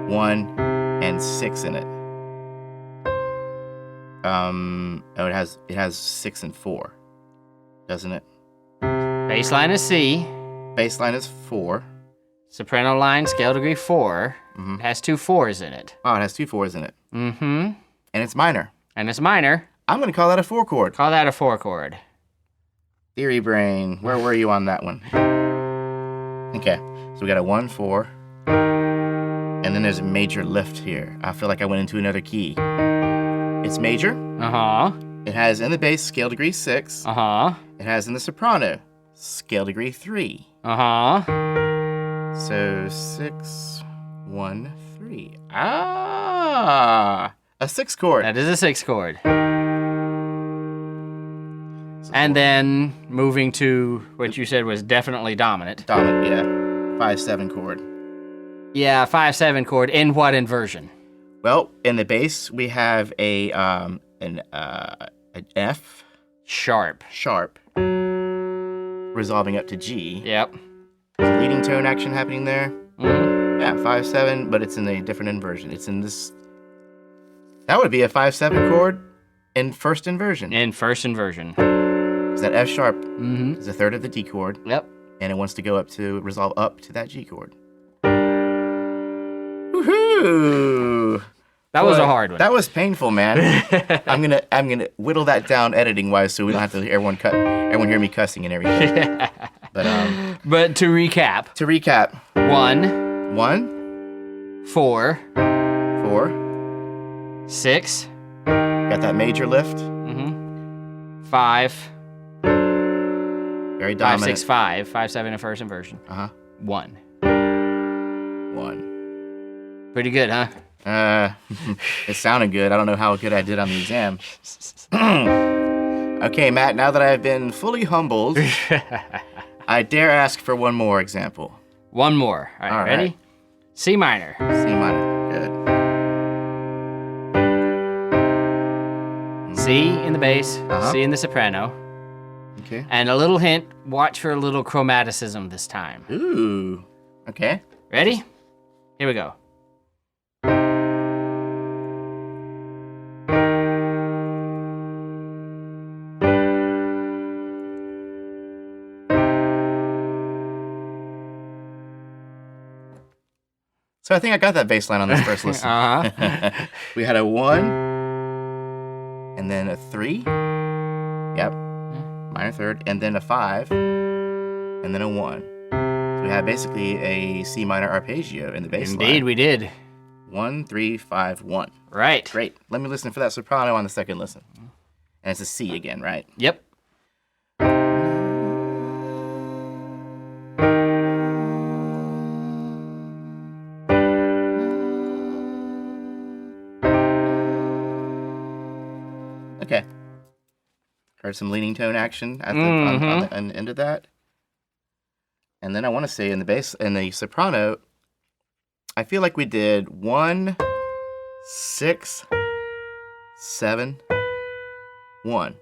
1 and 6 in it. It has 6 and 4, doesn't it? Bass line is C. Bass line is 4. Soprano line, scale degree 4. It has 2 4s in it. Oh, it has 2 4s in it. Mm-hmm. And it's minor. And it's minor. I'm going to call that a 4 chord. Call that a 4 chord. Theory brain, where were you on that one? Okay, so we got a 1 4. And then there's a major lift here. I feel like I went into another key. It's major. Uh-huh. It has in the bass scale degree 6. Uh-huh. It has in the soprano scale degree 3. Uh-huh. So 6, 1, 3. Ah, a 6 chord. That is a 6 chord. And then moving to what you said was definitely dominant. Dominant, yeah. 5-7 chord. Yeah, 5-7 chord. In what inversion? Well, in the bass we have an F Sharp. sharp resolving up to G. Yep. There's a leading tone action happening there. Mm-hmm. Yeah, 5-7, but it's in a different inversion. It's in this. That would be a 5-7 chord in first inversion. In first inversion. Because that F sharp Mm-hmm. is a third of the D chord, Yep. and it wants to go up to resolve up to that G chord. Woohoo! That was Boy, a hard one. That was painful, man. I'm gonna whittle that down editing wise, so we don't have to everyone hear me cussing and everything. But to recap. To recap, 1, 1, 4, 4, 6, got that major lift, 5, very 5, dominant. 6, 5, 5-7 in first inversion. 1. 1. Pretty good, huh? It sounded good. I don't know how good I did on the exam. Okay, Matt, now that I've been fully humbled, I dare ask for one more example. One more. All right, All ready? right. C minor. C minor. Good. C in the bass, Uh-huh. C in the soprano. Okay. And a little hint, watch for a little chromaticism this time. Ooh. Okay. Ready? Here we go. So I think I got that bass line on this first listen. Uh-huh. We had a 1, and then a 3. Yep. Minor third, and then a 5, and then a 1. So we had basically a C minor arpeggio in the bass line. Indeed, we did. 1, 3, 5, 1. Right. Great. Let me listen for that soprano on the second listen. And it's a C again, right? Yep. Okay. Heard some leaning tone action at on the end of that. And then I want to say in the bass, in the soprano, I feel like we did 1, 6, 7, 1.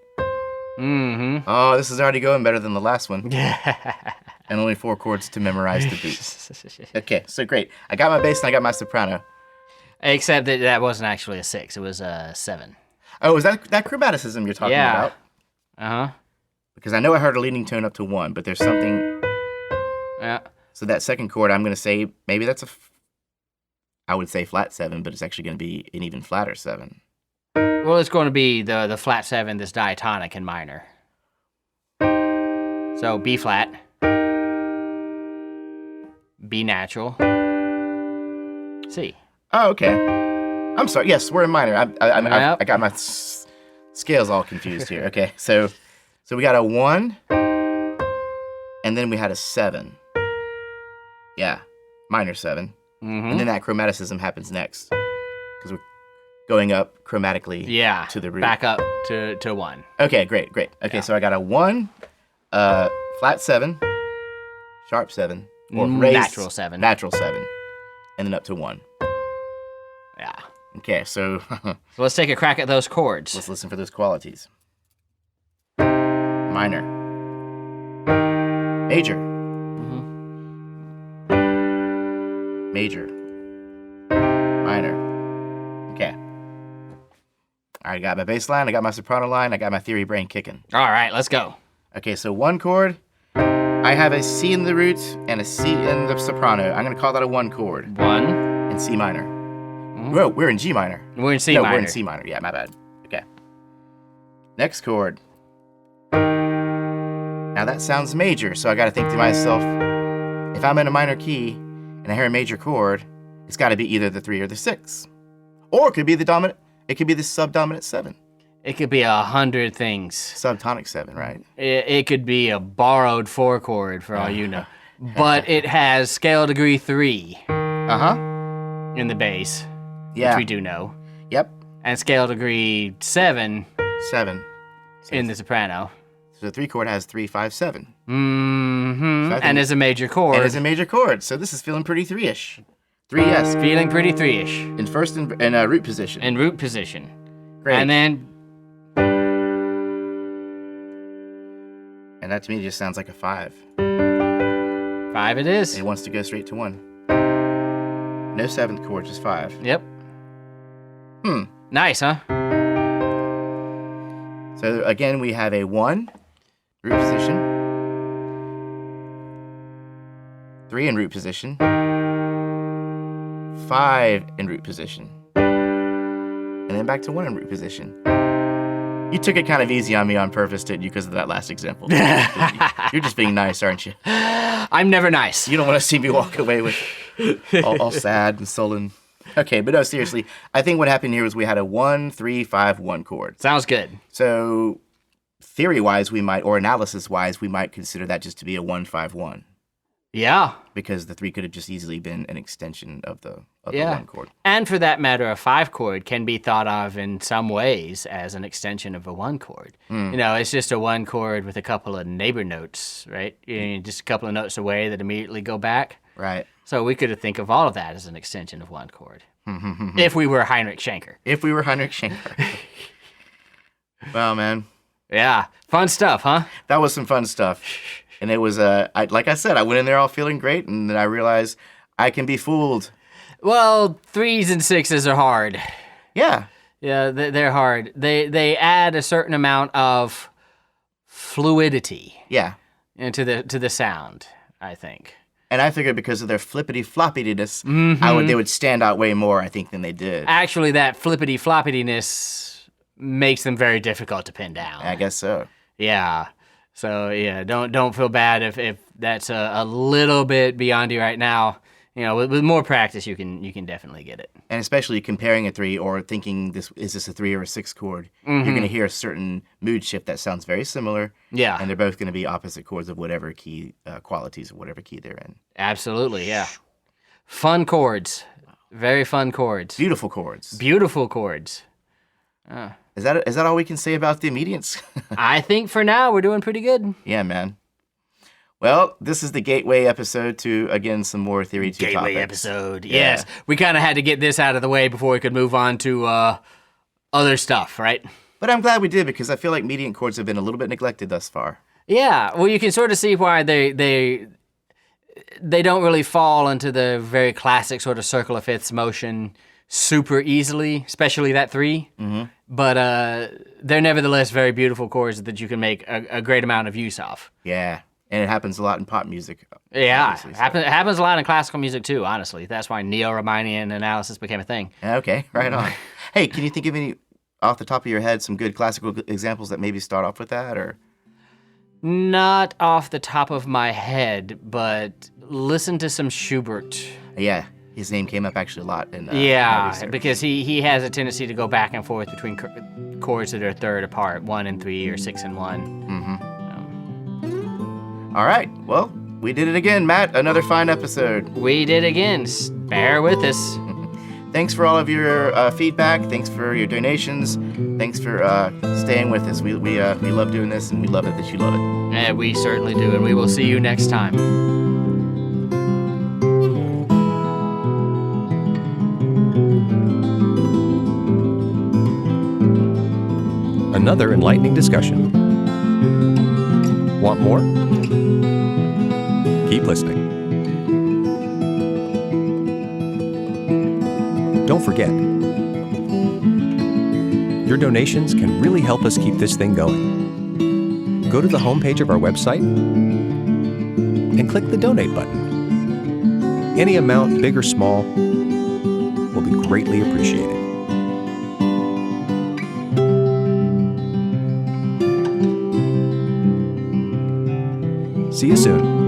Mm-hmm. Oh, this is already going better than the last one. And only 4 chords to memorize the beat. Okay, so great. I got my bass and I got my soprano. Except that that wasn't actually a 6. It was a 7. Oh, is that chromaticism you're talking Yeah. about? Uh-huh. Because I know I heard a leading tone up to 1, but there's something. Yeah. So that second chord, I'm going to say maybe that's I would say flat 7, but it's actually going to be an even flatter 7. Well, it's going to be the flat 7 that's diatonic in minor. So B flat, B natural, C. Oh, okay. I'm sorry. Yes, we're in minor. Yep. I got my scales all confused here. Okay, so we got a 1, and then we had a 7. Yeah, minor 7. And then that chromaticism happens next because we're going up chromatically to the root. Back up to 1. Okay, great. Okay, so I got a 1, flat 7, sharp 7, or raised Natural 7. natural 7, and then up to 1. Yeah. Okay, so So let's take a crack at those chords. let's listen for those qualities. Minor, major, major, minor. Okay. All right, I got my bass line, I got my soprano line, I got my theory brain kicking. All right, let's go. Okay, so 1 chord, I have a C in the root and a C in the soprano. I'm going to call that a 1 chord 1. in C minor. Whoa, we're in G minor. We're in C No, minor. we're in C minor. Yeah, my bad. Okay. Next chord. Now that sounds major, so I got to think to myself, if I'm in a minor key and I hear a major chord, it's got to be either the 3 or the 6. Or it could be the dominant, it could be the subdominant 7. It could be 100 things. Subtonic 7, right? It could be a borrowed 4 chord for all you know. But it has scale degree 3 Uh-huh. in the bass, Yeah. which we do know, Yep. and scale degree 7 7. in the soprano. So the 3 chord has 3, 5, 7. Mm-hmm. So I think- And is a major chord. And it's a major chord, so this is feeling pretty 3-ish. 3, yes. Feeling pretty 3-ish. In first and root position. In root position. Great. And then, And that to me just sounds like a 5. 5 it is. It wants to go straight to 1. No 7th chord, just 5. Yep. Nice, huh? So again, we have a 1, root position. 3 in root position. 5 in root position. And then back to 1 in root position. You took it kind of easy on me on purpose, didn't you, because of that last example? You're just being nice, aren't you? I'm never nice. You don't want to see me walk away with all sad and sullen. Okay, but no, seriously. I think what happened here was we had a 1, 3, 5, 1 chord. Sounds good. So theory-wise, or analysis-wise, we might consider that just to be a 1, 5, 1. Yeah. Because the 3 could have just easily been an extension of the 1 chord. And for that matter, a 5 chord can be thought of in some ways as an extension of a 1 chord. You know, it's just a 1 chord with a couple of neighbor notes, right? Just a couple of notes away that immediately go back. Right. So we could think of all of that as an extension of 1 chord. If we were Heinrich Schenker. If we were Heinrich Schenker. Well, man, Yeah. Fun stuff, huh? that was some fun stuff. And it was, like I said, I went in there all feeling great, and then I realized I can be fooled. Well, 3s and 6s are hard. Yeah. Yeah, they're hard. They add a certain amount of fluidity Yeah. into the sound, I think. And I figured because of their flippity-floppityness, they would stand out way more, I think, than they did. Actually, that flippity-floppityness makes them very difficult to pin down. I guess so. Yeah. So yeah, don't feel bad if that's a little bit beyond you right now. You know, with more practice, you can definitely get it. And especially comparing a 3 or thinking is this a 3 or a 6 chord, you're going to hear a certain mood shift that sounds very similar. Yeah. And they're both going to be opposite chords of whatever key, qualities of whatever key they're in. Absolutely, yeah. Fun chords. Very fun chords. Beautiful chords. Beautiful chords. Is that all we can say about the mediants? I think for now we're doing pretty good. Yeah, man. Well, this is the gateway episode to, again, some more Theory 2 Gateway topics. episode. Yeah. Yes. We kind of had to get this out of the way before we could move on to other stuff, right? But I'm glad we did, because I feel like mediant chords have been a little bit neglected thus far. Yeah. Well, you can sort of see why they don't really fall into the very classic sort of circle of fifths motion super easily, especially that 3. Mm-hmm. But they're nevertheless very beautiful chords that you can make a great amount of use of. Yeah, and it happens a lot in pop music. Yeah, obviously, so. it happens a lot in classical music too, honestly. That's why neo-Riemannian analysis became a thing. Okay, right on. Hey, can you think of any off the top of your head some good classical examples that maybe start off with that, or? Not off the top of my head, but listen to some Schubert. Yeah, his name came up actually a lot in my Yeah, research. because he has a tendency to go back and forth between chords that are third apart, 1 and 3 or 6 and 1. All right, well, we did it again, Matt. Another fine episode. We did again. Bear with us. Thanks for all of your feedback. Thanks for your donations. Thanks for staying with us. We love doing this, and we love it that you love it. Yeah, we certainly do, and we will see you next time. Another enlightening discussion. Want more? Keep listening. Don't forget, your donations can really help us keep this thing going. Go to the homepage of our website and click the donate button. Any amount, big or small, will be greatly appreciated. See you soon.